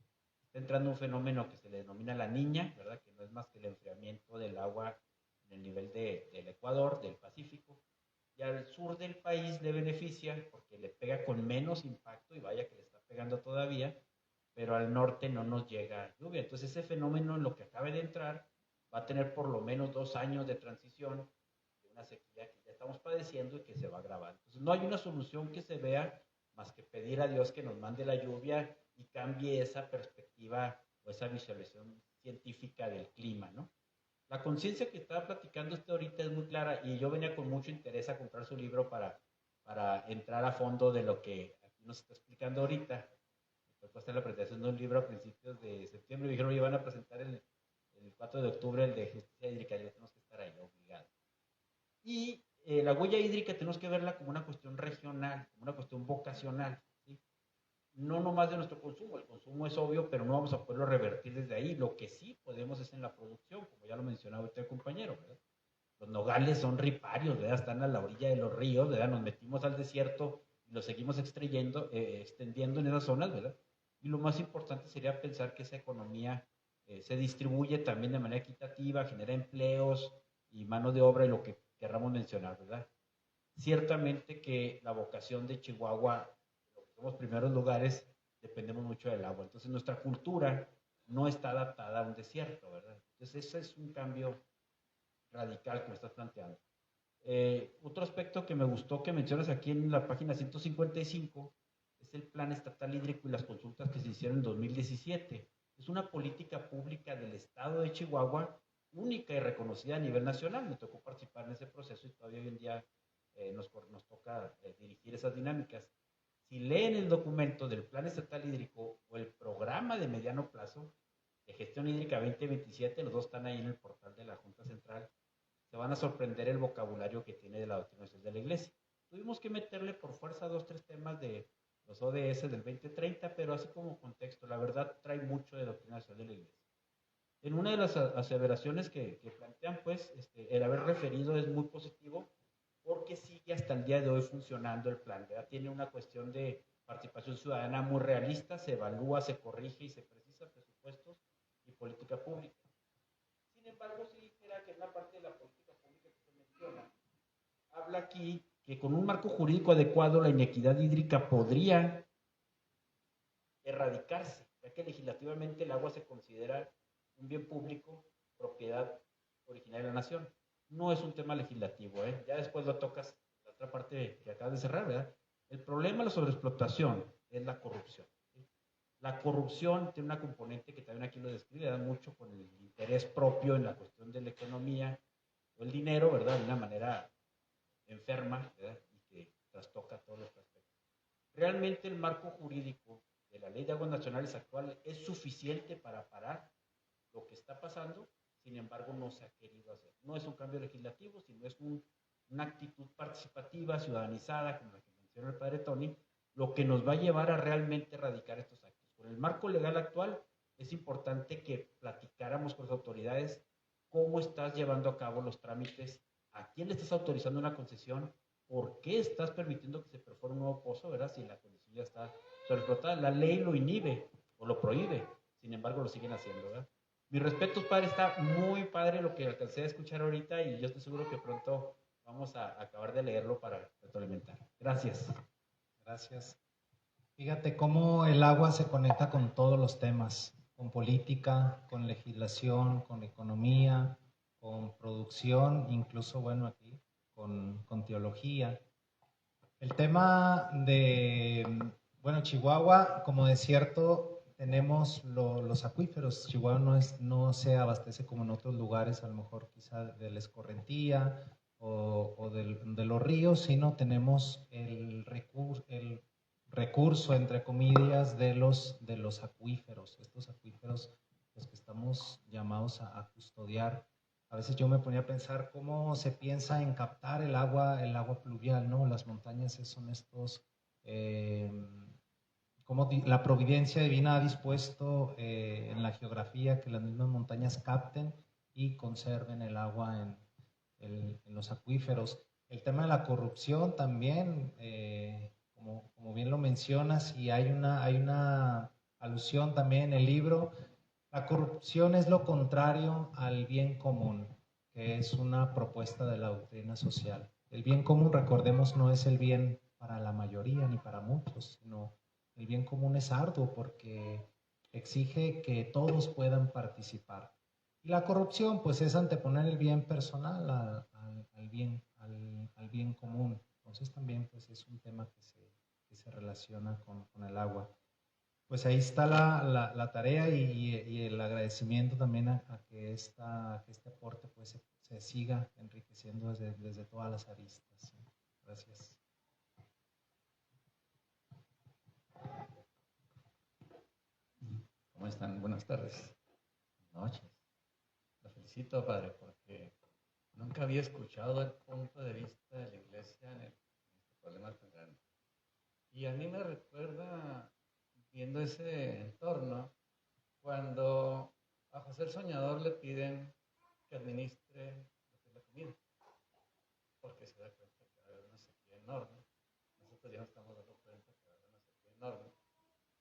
Está entrando un fenómeno que se le denomina la niña, ¿verdad? Que no es más que el enfriamiento del agua en el nivel del Ecuador, del Pacífico. Y al sur del país le beneficia porque le pega con menos impacto, y vaya que le está pegando todavía, pero al norte no nos llega lluvia. Entonces ese fenómeno, en lo que acabe de entrar, va a tener por lo menos 2 años de transición de una sequía que ya estamos padeciendo y que se va a agravar. Entonces no hay una solución que se vea más que pedir a Dios que nos mande la lluvia y cambie esa perspectiva o esa visualización científica del clima, ¿no? La conciencia que estaba platicando usted ahorita es muy clara, y yo venía con mucho interés a comprar su libro para entrar a fondo de lo que aquí nos está explicando ahorita. Después hacer la presentación de un libro a principios de septiembre, y dijeron que iban a presentar el 4 de octubre el de justicia hídrica, ya tenemos que estar ahí obligados. Y la huella hídrica tenemos que verla como una cuestión regional, como una cuestión vocacional, ¿sí? No nomás de nuestro consumo, el consumo es obvio, pero no vamos a poderlo revertir desde ahí. Lo que sí podemos es en la producción, como ya lo mencionaba usted, compañero, ¿verdad? Los nogales son riparios, ¿verdad? Están a la orilla de los ríos, ¿verdad? Nos metimos al desierto y los seguimos extendiendo en esas zonas, ¿verdad? Y lo más importante sería pensar que esa economía se distribuye también de manera equitativa, genera empleos y mano de obra, y lo que querramos mencionar, ¿verdad? Ciertamente que la vocación de Chihuahua, lo que somos primeros lugares, dependemos mucho del agua. Entonces nuestra cultura no está adaptada a un desierto, ¿verdad? Entonces ese es un cambio radical que me estás planteando. Otro aspecto que me gustó que mencionas aquí en la página 155 es el Plan Estatal Hídrico y las consultas que se hicieron en 2017. Es una política pública del estado de Chihuahua, única y reconocida a nivel nacional. Me tocó participar en ese proceso y todavía hoy en día nos toca dirigir esas dinámicas. Si leen el documento del Plan Estatal Hídrico o el Programa de Mediano Plazo de Gestión Hídrica 2027, los dos están ahí en el portal de la Junta Central, se van a sorprender el vocabulario que tiene de la doctrina social de la Iglesia. Tuvimos que meterle por fuerza 2 o 3 temas de los ODS del 2030, pero así como contexto, la verdad trae mucho de doctrina social de la Iglesia. En una de las aseveraciones que plantean, pues, el haber referido es muy positivo, porque sigue hasta el día de hoy funcionando el plan, ¿verdad? Tiene una cuestión de participación ciudadana muy realista, se evalúa, se corrige y se precisa presupuestos y política pública. Sin embargo, sí dijera que en una parte de la política pública que se menciona, habla aquí que con un marco jurídico adecuado la inequidad hídrica podría erradicarse, ya que legislativamente el agua se considera un bien público, propiedad originaria de la nación. No es un tema legislativo, ¿eh? Ya después lo tocas, la otra parte que acabas de cerrar, ¿verdad? El problema de la sobreexplotación es la corrupción, ¿sí? La corrupción tiene una componente que también aquí lo describe, da mucho con el interés propio en la cuestión de la economía o el dinero, ¿verdad? De una manera enferma, ¿verdad? Y que trastoca todos los aspectos. Realmente el marco jurídico de la Ley de Aguas Nacionales actual es suficiente para parar lo que está pasando. Sin embargo, no se ha querido hacer. No es un cambio legislativo, sino es una actitud participativa, ciudadanizada, como la que menciona el padre Tony, lo que nos va a llevar a realmente erradicar estos actos. Con el marco legal actual, es importante que platicáramos con las autoridades cómo estás llevando a cabo los trámites, a quién le estás autorizando una concesión, por qué estás permitiendo que se perfore un nuevo pozo, ¿verdad? Si la condición ya está sobreexplotada. La ley lo inhibe o lo prohíbe, sin embargo lo siguen haciendo, ¿verdad? Mis respetos, padre, está muy padre lo que alcancé a escuchar ahorita, y yo estoy seguro que pronto vamos a acabar de leerlo para retroalimentar. Gracias. Gracias. Fíjate cómo el agua se conecta con todos los temas, con política, con legislación, con economía, con producción, incluso, bueno, aquí, con teología. El tema de, bueno, Chihuahua como desierto, tenemos los acuíferos. Chihuahua no se abastece como en otros lugares, a lo mejor quizá de la escorrentía o de los ríos, sino tenemos el recurso, entre comillas, de los acuíferos. Estos acuíferos, los que estamos llamados a custodiar. A veces yo me ponía a pensar cómo se piensa en captar el agua pluvial, ¿no? Las montañas son estos cómo la providencia divina ha dispuesto en la geografía que las mismas montañas capten y conserven el agua en los acuíferos. El tema de la corrupción también, como bien lo mencionas, y hay una alusión también en el libro, la corrupción es lo contrario al bien común, que es una propuesta de la doctrina social. El bien común, recordemos, no es el bien para la mayoría ni para muchos, sino el bien común es arduo porque exige que todos puedan participar. Y la corrupción, pues, es anteponer el bien personal al bien común. Entonces también, pues, es un tema que se relaciona con el agua. Pues ahí está la tarea y el agradecimiento también a que este aporte pues se siga enriqueciendo desde todas las aristas. ¿Sí? Gracias. ¿Cómo están? Buenas tardes. Noches. Lo felicito, padre, porque nunca había escuchado el punto de vista de la iglesia en este problema tan grande. Y a mí me recuerda, viendo ese entorno, cuando a José el Soñador le piden que administre lo que es la comida, porque se da cuenta que va a haber una sequía enorme. Nosotros ya nos estamos dando cuenta que va a haber una sequía enorme.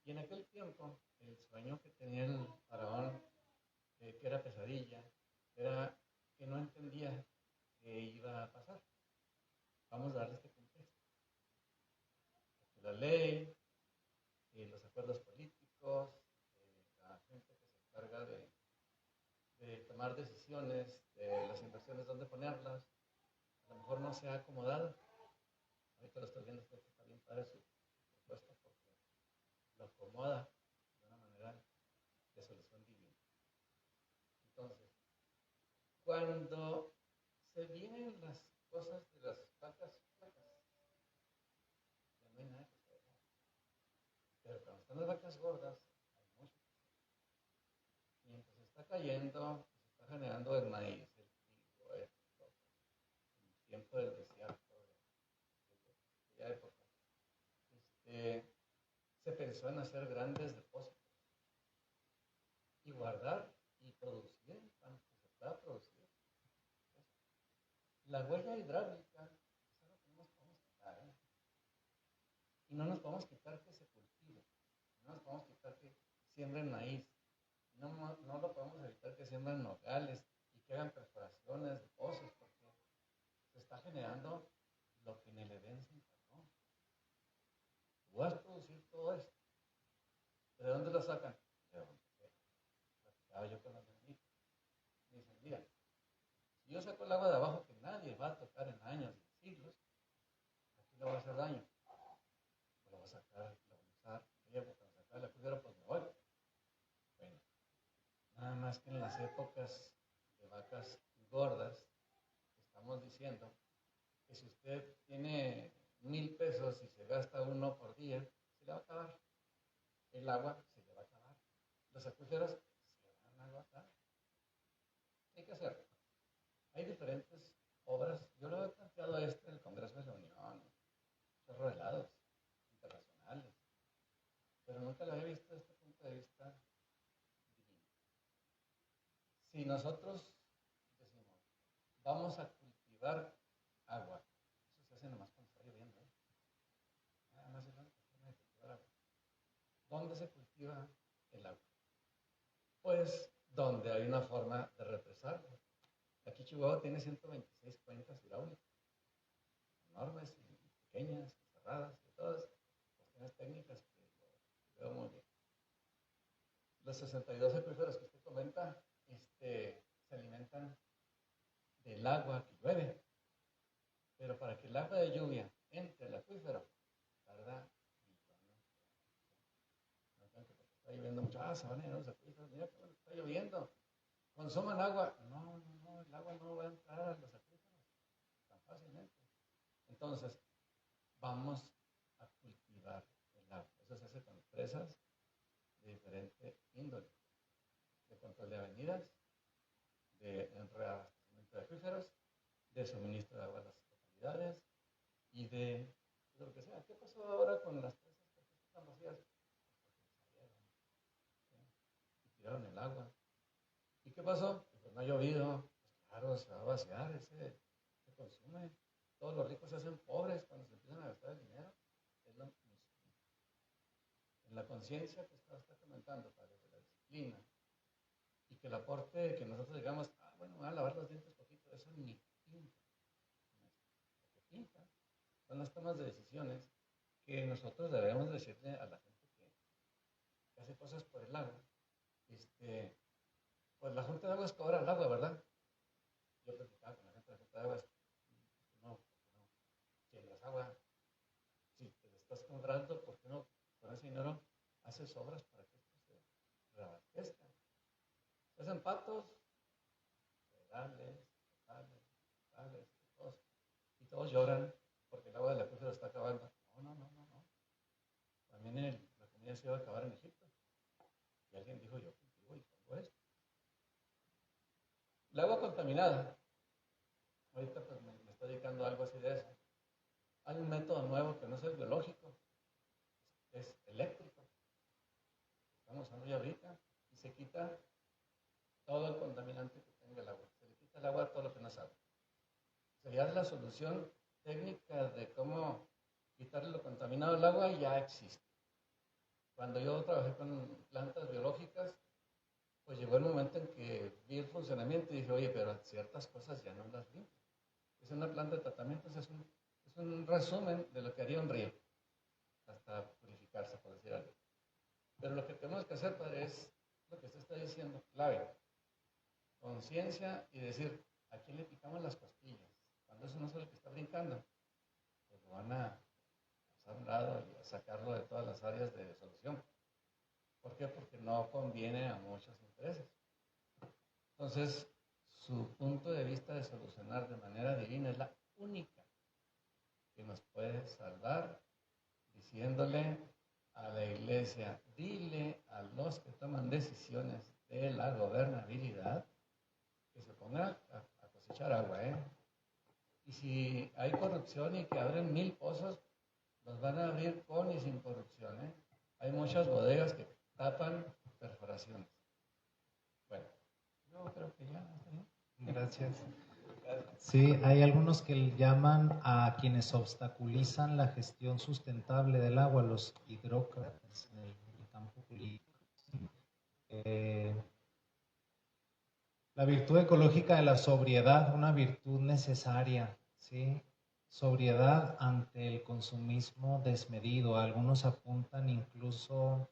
Y en aquel tiempo, el sueño que tenía el faraón, que era pesadilla, era que no entendía qué iba a pasar. Vamos a darle este contexto. La ley, los acuerdos políticos, la gente que se encarga de tomar decisiones, de las inversiones, dónde ponerlas, a lo mejor no se ha acomodado. Ahorita lo estoy viendo, que está bien padre su propuesta porque lo acomoda de una manera de solución divina. Entonces, cuando se vienen las cosas de las vacas flacas, ya no hay nada que hacer. Pero cuando están las vacas gordas, hay mucho que hacer. Mientras está cayendo, se está generando el maíz, el trigo, el tiempo del desierto, de aquella época. Se pensó en hacer grandes depósitos y guardar y producir cuando se pueda producir. La huella hidráulica es algo que no nos podemos quitar, ¿eh? Y no nos podemos quitar que se cultive, no nos podemos quitar que siembren maíz, no lo podemos evitar que siembren nogales y que hagan perforaciones de pozos, porque se está generando lo que en el Edén se encarnó. Tú vas a producir todo esto. ¿De dónde lo sacan? De donde sea. Platicaba yo con los hermanitos. Me dicen, mira, si yo saco el agua de abajo que nadie va a tocar en años y siglos, aquí le va a hacer daño. Lo va a sacar, lo va a usar. Ella, para sacar la cudera, pues me voy. Bueno, nada más que en las épocas de vacas gordas, estamos diciendo que si usted tiene 1,000 pesos y se gasta uno por día, se le va a acabar. El agua se le va a acabar. Los acuíferos se van a agotar. ¿Qué hay que hacer? Hay diferentes obras. Yo lo he planteado en el Congreso de la Unión, chorro de lados internacionales, pero nunca lo había visto desde este punto de vista divino. Si nosotros decimos, vamos a cultivar agua, eso se hace nomás cuando está lloviendo, ¿eh? Nada más es una cuestión de cultivar agua. ¿Dónde se cultiva el agua? Pues donde hay una forma de represarlo. Aquí Chihuahua tiene 126 cuencas hidráulicas, enormes y pequeñas, y cerradas, y todas cuestiones técnicas que lo veo muy bien. Los 62 acuíferos que usted comenta se alimentan del agua que llueve, pero para que el agua de lluvia entre al acuífero tarda millones. No tanto porque está lloviendo mucho, se van a llenar los acuíferos, mira que está lloviendo, consuman agua. No, el agua no va a entrar a los acuíferos tan fácilmente. Entonces, vamos a cultivar el agua. Eso se hace con presas de diferente índole, de control de avenidas, de reabastecimiento de acuíferos, de suministro de agua a las localidades y de lo que sea. ¿Qué pasó ahora con las presas que están vacías? conciencia que está comentando, padre, de la disciplina, y que el aporte que nosotros digamos, bueno, voy a lavar los dientes poquito, eso ni pinta. Lo que pinta son las tomas de decisiones que nosotros debemos decirle a la gente que hace cosas por el agua. Pues la Junta de Aguas cobra el agua, ¿verdad? Yo platicaba con la gente de la Junta de Aguas, no, si las aguas, si te estás comprando, ¿por qué no con ese dinero haces obras para que esto se reabastezca? Se hacen patos, federales, locales, y todos lloran porque el agua del acuífero está acabando. No. También la comida se iba a acabar en Egipto. Y alguien dijo, yo cultivo y pongo esto. El agua contaminada. Ahorita pues me estoy dedicando a algo así de eso. Hay un método nuevo que no es biológico, es eléctrico. Estamos usando ya ahorita y se quita todo el contaminante que tenga el agua. Se le quita el agua a todo lo que no es agua. Sería la solución técnica de cómo quitarle lo contaminado al agua, ya existe. Cuando yo trabajé con plantas biológicas, pues llegó el momento en que vi el funcionamiento y dije, oye, pero ciertas cosas ya no las vi. Es una planta de tratamiento, es un resumen de lo que haría un río, hasta purificarse, por decir algo. Pero lo que tenemos que hacer, padre, es lo que usted está diciendo, clave. Conciencia y decir, ¿a quién le picamos las costillas? Cuando eso no es el que está brincando, pues lo van a pasar a un lado y a sacarlo de todas las áreas de solución. ¿Por qué? Porque no conviene a muchos intereses. Entonces, su punto de vista de solucionar de manera divina es la única que nos puede salvar, diciéndole a la iglesia, dile a los que toman decisiones de la gobernabilidad que se pongan a cosechar agua, Y si hay corrupción y que abren 1000 pozos, los van a abrir con y sin corrupción, Hay muchas bodegas que tapan perforaciones. Bueno, yo creo que ya está bien. Gracias. Sí, hay algunos que llaman a quienes obstaculizan la gestión sustentable del agua, los hidrócratas en el campo político. La virtud ecológica de la sobriedad, una virtud necesaria, ¿sí? Sobriedad ante el consumismo desmedido. Algunos apuntan incluso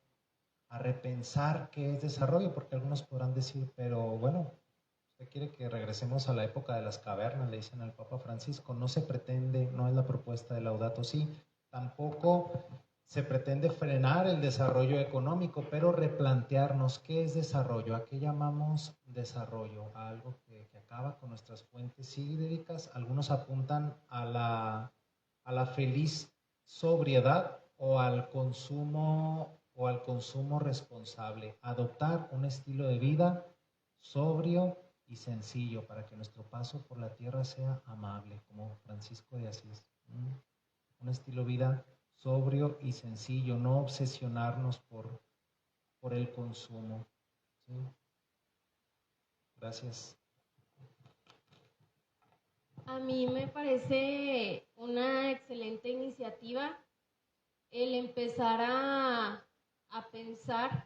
a repensar qué es desarrollo, porque algunos podrán decir, pero bueno, usted quiere que regresemos a la época de las cavernas, le dicen al Papa Francisco. No se pretende, no es la propuesta de Laudato Si, tampoco se pretende frenar el desarrollo económico, pero replantearnos qué es desarrollo, a qué llamamos desarrollo, a algo que acaba con nuestras fuentes hídricas. Algunos apuntan a la feliz sobriedad o al consumo responsable, adoptar un estilo de vida sobrio y sencillo para que nuestro paso por la tierra sea amable, como Francisco de Asís. Un estilo de vida sobrio y sencillo, no obsesionarnos por el consumo. ¿Sí? Gracias. A mí me parece una excelente iniciativa el empezar a pensar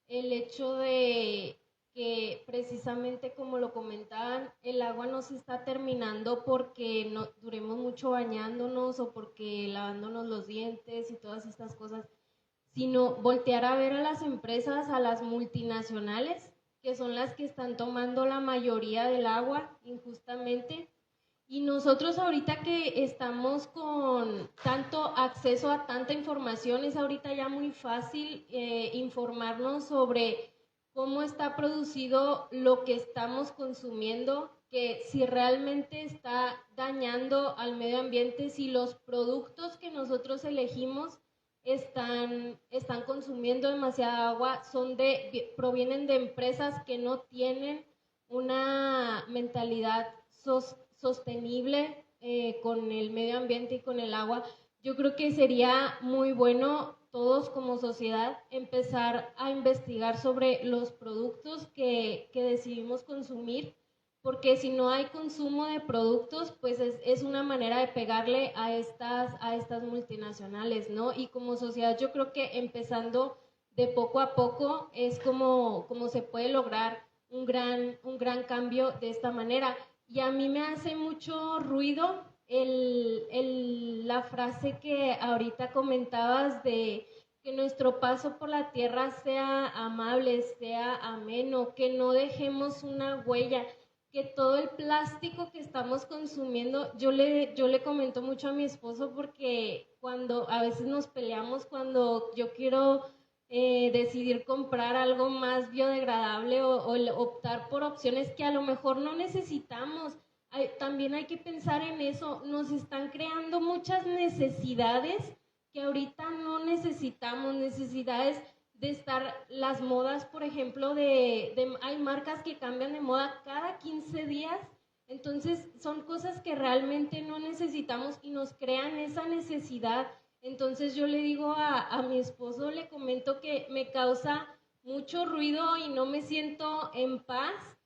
el hecho de que precisamente como lo comentaban, el agua no se está terminando porque no duremos mucho bañándonos o porque lavándonos los dientes y todas estas cosas, sino voltear a ver a las empresas, a las multinacionales, que son las que están tomando la mayoría del agua injustamente. Y nosotros ahorita que estamos con tanto acceso a tanta información, es ahorita ya muy fácil informarnos sobre cómo está producido lo que estamos consumiendo, que si realmente está dañando al medio ambiente, si los productos que nosotros elegimos están consumiendo demasiada agua, provienen de empresas que no tienen una mentalidad sostenible con el medio ambiente y con el agua. Yo creo que sería muy bueno todos como sociedad empezar a investigar sobre los productos que decidimos consumir, porque si no hay consumo de productos, pues es una manera de pegarle a estas multinacionales, ¿no? Y como sociedad yo creo que empezando de poco a poco es como se puede lograr un gran cambio de esta manera. Y a mí me hace mucho ruido la frase que ahorita comentabas de que nuestro paso por la tierra sea amable, sea ameno, que no dejemos una huella, que todo el plástico que estamos consumiendo, yo le comento mucho a mi esposo porque cuando a veces nos peleamos cuando yo quiero decidir comprar algo más biodegradable o optar por opciones que a lo mejor no necesitamos. También hay que pensar en eso, nos están creando muchas necesidades que ahorita no necesitamos, necesidades de estar, las modas, por ejemplo, hay marcas que cambian de moda cada 15 días, entonces son cosas que realmente no necesitamos y nos crean esa necesidad. Entonces yo le digo a mi esposo, le comento que me causa mucho ruido y no me siento en paz,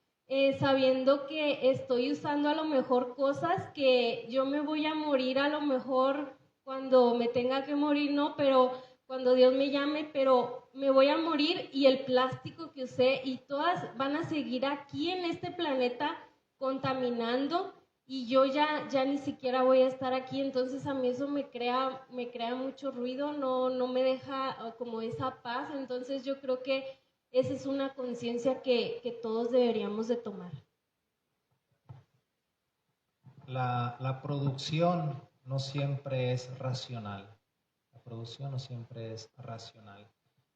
sabiendo que estoy usando a lo mejor cosas que yo me voy a morir a lo mejor cuando me tenga que morir, no, pero cuando Dios me llame, pero me voy a morir y el plástico que usé y todas van a seguir aquí en este planeta contaminando y yo ya ni siquiera voy a estar aquí, entonces a mí eso me crea mucho ruido, no me deja como esa paz, entonces yo creo que esa es una conciencia que todos deberíamos de tomar. La producción no siempre es racional. La producción no siempre es racional.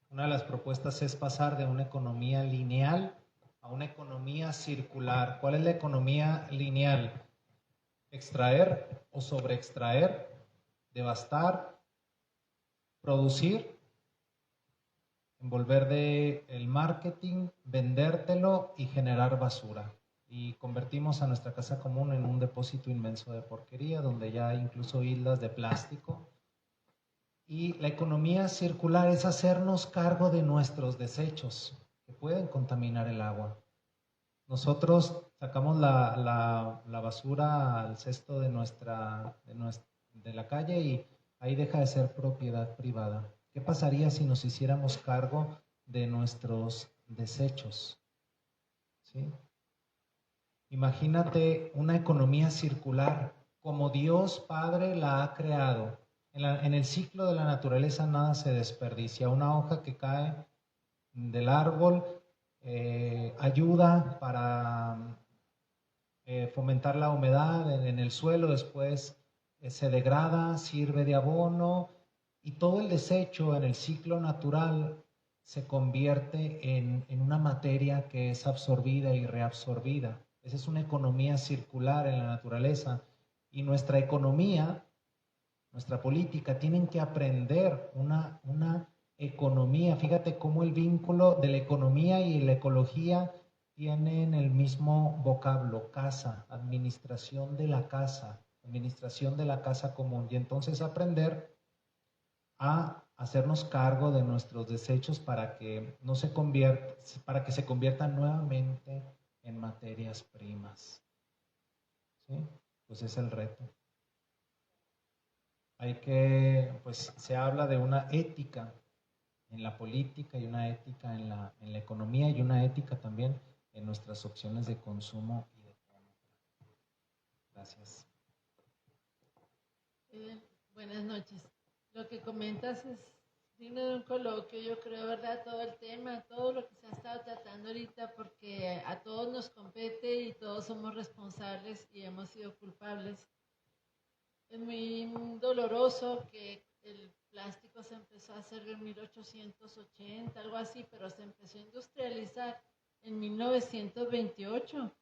Una de las propuestas es pasar de una economía lineal a una economía circular. ¿Cuál es la economía lineal? Extraer o sobreextraer, devastar, producir, envolver de el marketing, vendértelo y generar basura. Y convertimos a nuestra casa común en un depósito inmenso de porquería, donde ya hay incluso islas de plástico. Y la economía circular es hacernos cargo de nuestros desechos que pueden contaminar el agua. Nosotros sacamos la basura al cesto de la calle y ahí deja de ser propiedad privada. ¿Qué pasaría si nos hiciéramos cargo de nuestros desechos? ¿Sí? Imagínate una economía circular como Dios Padre la ha creado. En el ciclo de la naturaleza nada se desperdicia. Una hoja que cae del árbol ayuda para fomentar la humedad en el suelo, después se degrada, sirve de abono y todo el desecho en el ciclo natural se convierte en una materia que es absorbida y reabsorbida. Esa es una economía circular en la naturaleza y nuestra economía, nuestra política, tienen que aprender una economía. Fíjate cómo el vínculo de la economía y la ecología tienen el mismo vocablo: casa, administración de la casa común. Y entonces aprender a hacernos cargo de nuestros desechos para que se conviertan nuevamente en materias primas. ¿Sí? Pues es el reto. Pues se habla de una ética en la política y una ética en la economía y una ética también en nuestras opciones de consumo y de compra. Gracias. Buenas noches. Lo que comentas es digno de un coloquio, yo creo, ¿verdad? Todo el tema, todo lo que se ha estado tratando ahorita, porque a todos nos compete y todos somos responsables y hemos sido culpables. Es muy doloroso que el plástico se empezó a hacer en 1880, algo así, pero se empezó a industrializar en 1928.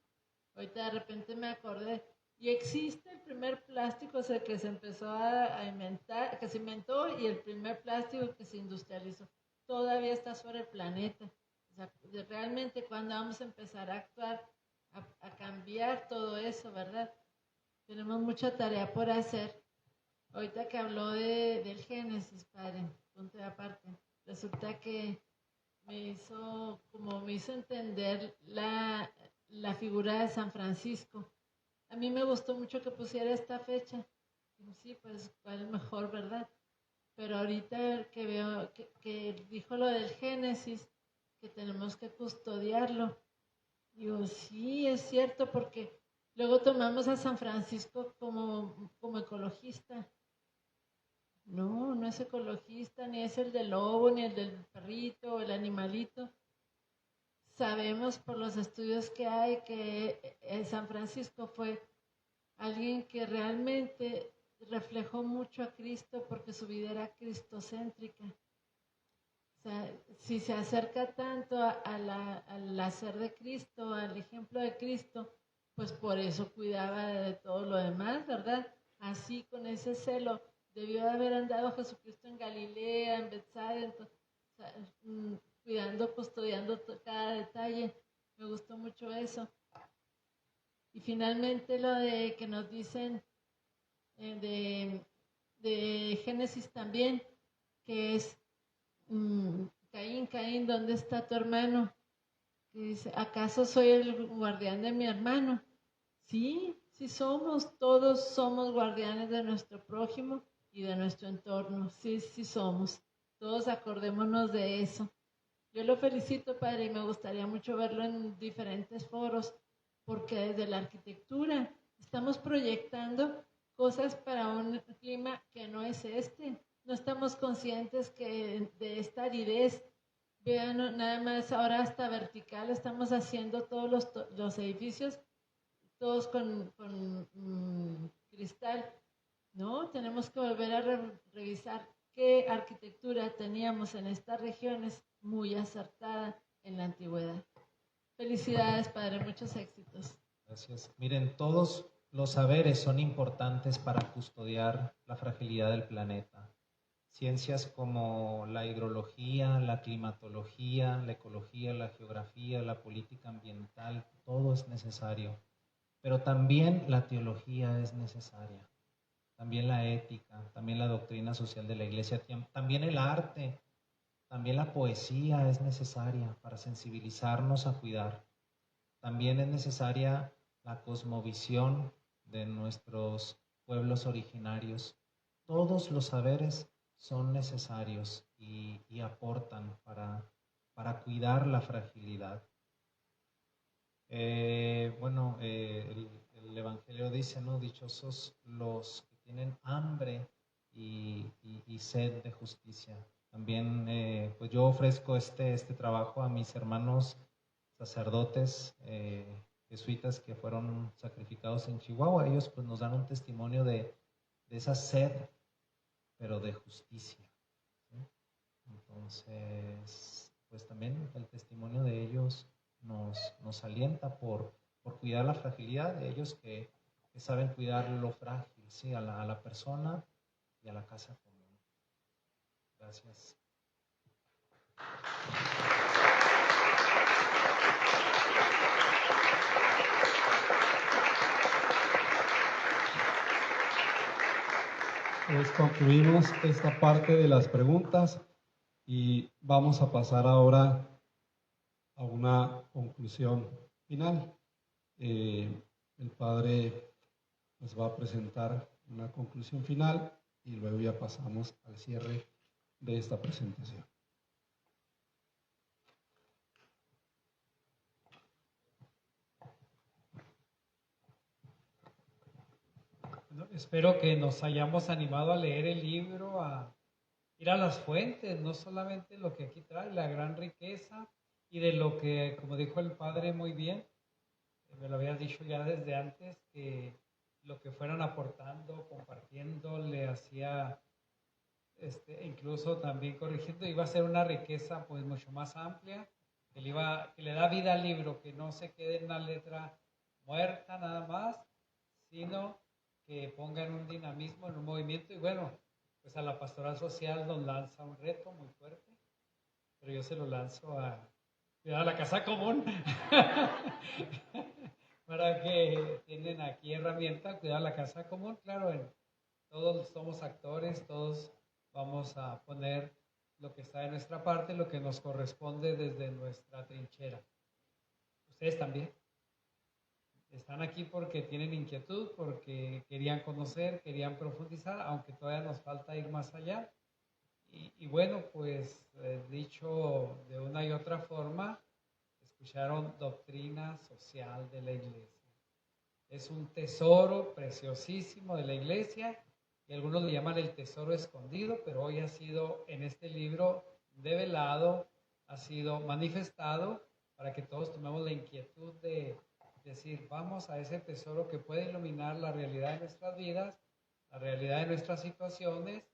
Ahorita de repente me acordé. Y existe el primer plástico que se empezó a inventar, que se inventó, y el primer plástico que se industrializó. Todavía está sobre el planeta. O sea, realmente cuando vamos a empezar a actuar, a cambiar todo eso, ¿verdad? Tenemos mucha tarea por hacer. Ahorita que habló del Génesis, padre, punto de aparte, resulta que me hizo entender la la figura de San Francisco. A mí me gustó mucho que pusiera esta fecha. Sí, pues cuál mejor, ¿verdad? Pero ahorita que veo que dijo lo del Génesis, que tenemos que custodiarlo, digo, sí, es cierto, porque luego tomamos a San Francisco como ecologista. No, no es ecologista, ni es el del lobo, ni el del perrito o el animalito. Sabemos por los estudios que hay que San Francisco fue alguien que realmente reflejó mucho a Cristo porque su vida era cristocéntrica. O sea, si se acerca tanto al hacer de Cristo, al ejemplo de Cristo, pues por eso cuidaba de todo lo demás, ¿verdad? Así, con ese celo, debió de haber andado Jesucristo en Galilea, en Bethsaida, o sea, cuidando, custodiando cada detalle. Me gustó mucho eso. Y finalmente lo de que nos dicen de Génesis también, que es Caín, Caín, ¿dónde está tu hermano? Que dice, ¿acaso soy el guardián de mi hermano? Sí, sí somos, todos somos guardianes de nuestro prójimo y de nuestro entorno. Sí, sí somos. Todos acordémonos de eso. Yo lo felicito, padre, y me gustaría mucho verlo en diferentes foros, porque desde la arquitectura estamos proyectando cosas para un clima que no es este. No estamos conscientes que de esta aridez, vean, nada más ahora hasta vertical, estamos haciendo todos los edificios, todos con cristal, ¿no? Tenemos que volver a revisar qué arquitectura teníamos en estas regiones muy acertada en la antigüedad. Felicidades, padre, muchos éxitos. Gracias. Miren, todos los saberes son importantes para custodiar la fragilidad del planeta. Ciencias como la hidrología, la climatología, la ecología, la geografía, la política ambiental, todo es necesario. Pero también la teología es necesaria. También la ética, también la doctrina social de la Iglesia, también el arte, también la poesía es necesaria para sensibilizarnos a cuidar. También es necesaria la cosmovisión de nuestros pueblos originarios. Todos los saberes son necesarios y aportan para cuidar la fragilidad. El Evangelio dice, ¿no? Dichosos los que tienen hambre y sed de justicia. También pues yo ofrezco este trabajo a mis hermanos sacerdotes jesuitas que fueron sacrificados en Chihuahua. Ellos pues nos dan un testimonio de esa sed, pero de justicia, ¿sí? Entonces, pues también el testimonio de ellos nos alienta por cuidar la fragilidad de ellos que saben cuidar lo frágil, ¿sí? A la persona y a la casa común. Gracias. Pues concluimos esta parte de las preguntas y vamos a pasar ahora a una conclusión final. El padre nos va a presentar una conclusión final y luego ya pasamos al cierre de esta presentación. Bueno, espero que nos hayamos animado a leer el libro, a ir a las fuentes, no solamente lo que aquí trae, la gran riqueza y de lo que, como dijo el padre muy bien, me lo había dicho ya desde antes, que lo que fueran aportando, compartiendo, le hacía, incluso también corrigiendo, iba a ser una riqueza pues mucho más amplia, que le da vida al libro, que no se quede en una letra muerta nada más, sino que pongan un dinamismo, en un movimiento. Y bueno, pues a la pastoral social nos lanza un reto muy fuerte, pero yo se lo lanzo a cuidar la casa común para que tienen aquí herramienta, cuidar la casa común. Claro, todos somos actores, todos vamos a poner lo que está de nuestra parte, lo que nos corresponde desde nuestra trinchera. Ustedes también. están aquí porque tienen inquietud, porque querían conocer, querían profundizar, aunque todavía nos falta ir más allá. Y bueno, pues dicho de una y otra forma, escucharon doctrina social de la iglesia. Es un tesoro preciosísimo de la iglesia y algunos le llaman el tesoro escondido, pero hoy ha sido en este libro develado, ha sido manifestado para que todos tomemos la inquietud de decir, vamos a ese tesoro que puede iluminar la realidad de nuestras vidas, la realidad de nuestras situaciones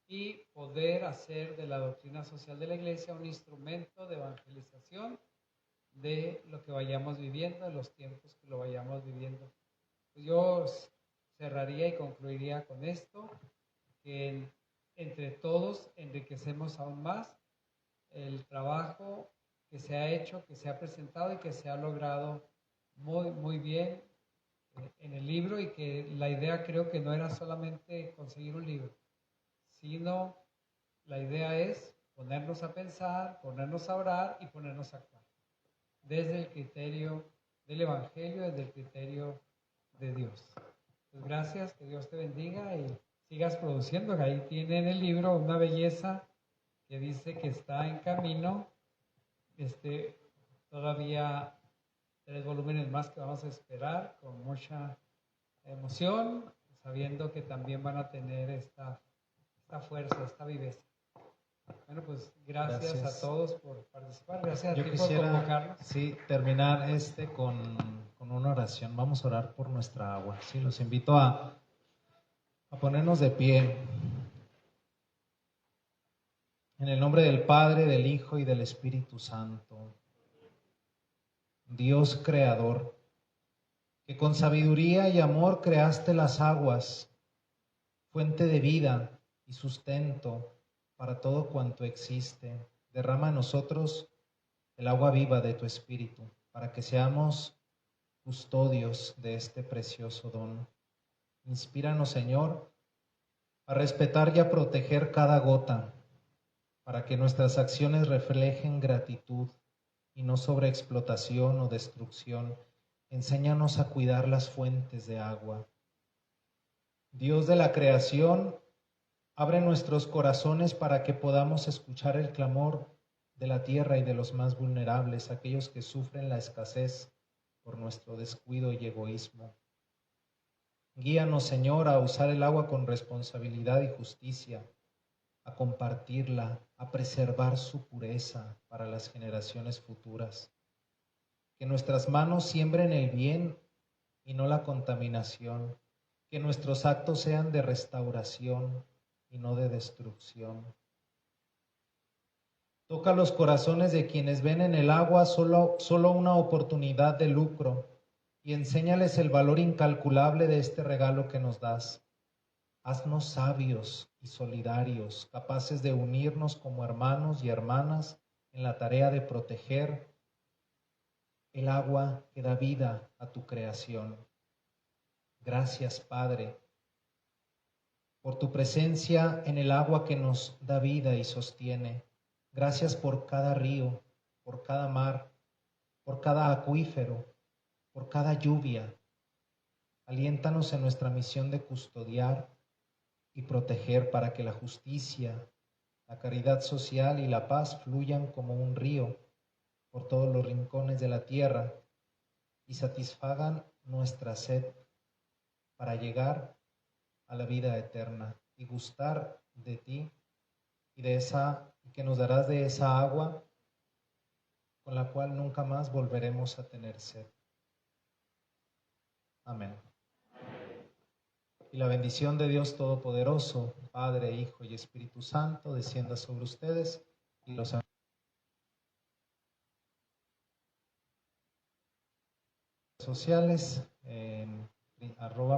y poder hacer de la doctrina social de la iglesia un instrumento de evangelización de lo que vayamos viviendo, de los tiempos que lo vayamos viviendo. Yo cerraría y concluiría con esto, que entre todos enriquecemos aún más el trabajo que se ha hecho, que se ha presentado y que se ha logrado muy, muy bien en el libro, y que la idea creo que no era solamente conseguir un libro, sino la idea es ponernos a pensar, ponernos a orar y ponernos a actuar desde el criterio del Evangelio, desde el criterio de Dios. Pues gracias, que Dios te bendiga y sigas produciendo. Ahí tiene en el libro una belleza que dice que está en camino, todavía 3 volúmenes más que vamos a esperar con mucha emoción, sabiendo que también van a tener esta fuerza, esta viveza. Bueno, pues gracias a todos por participar, gracias a ti por convocarnos. Sí, terminar con una oración. Vamos a orar por nuestra agua. Sí, los invito a ponernos de pie. En el nombre del Padre, del Hijo y del Espíritu Santo. Dios creador, que con sabiduría y amor creaste las aguas, fuente de vida y sustento para todo cuanto existe. Derrama en nosotros el agua viva de tu Espíritu, para que seamos custodios de este precioso don. Inspíranos, Señor, a respetar y a proteger cada gota, para que nuestras acciones reflejen gratitud y no sobreexplotación o destrucción. Enséñanos a cuidar las fuentes de agua. Dios de la creación, abre nuestros corazones para que podamos escuchar el clamor de la tierra y de los más vulnerables, aquellos que sufren la escasez por nuestro descuido y egoísmo. Guíanos, Señor, a usar el agua con responsabilidad y justicia, a compartirla, a preservar su pureza para las generaciones futuras. Que nuestras manos siembren el bien y no la contaminación. Que nuestros actos sean de restauración y no de destrucción. Toca los corazones de quienes ven en el agua solo una oportunidad de lucro y enséñales el valor incalculable de este regalo que nos das. Haznos sabios y solidarios, capaces de unirnos como hermanos y hermanas en la tarea de proteger el agua que da vida a tu creación. Gracias, Padre, por tu presencia en el agua que nos da vida y sostiene. Gracias por cada río, por cada mar, por cada acuífero, por cada lluvia. Aliéntanos en nuestra misión de custodiar y proteger para que la justicia, la caridad social y la paz fluyan como un río por todos los rincones de la tierra y satisfagan nuestra sed para llegar a la vida eterna y gustar de ti y que nos darás de esa agua con la cual nunca más volveremos a tener sed. Amén. Y la bendición de Dios Todopoderoso, Padre, Hijo y Espíritu Santo, descienda sobre ustedes y los sociales en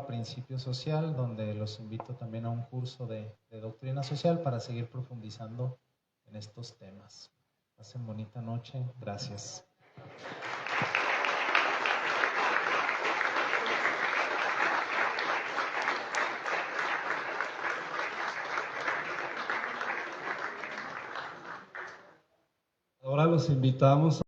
@principio social, donde los invito también a un curso de doctrina social para seguir profundizando en estos temas. Pasen bonita noche. Gracias. Ahora los invitamos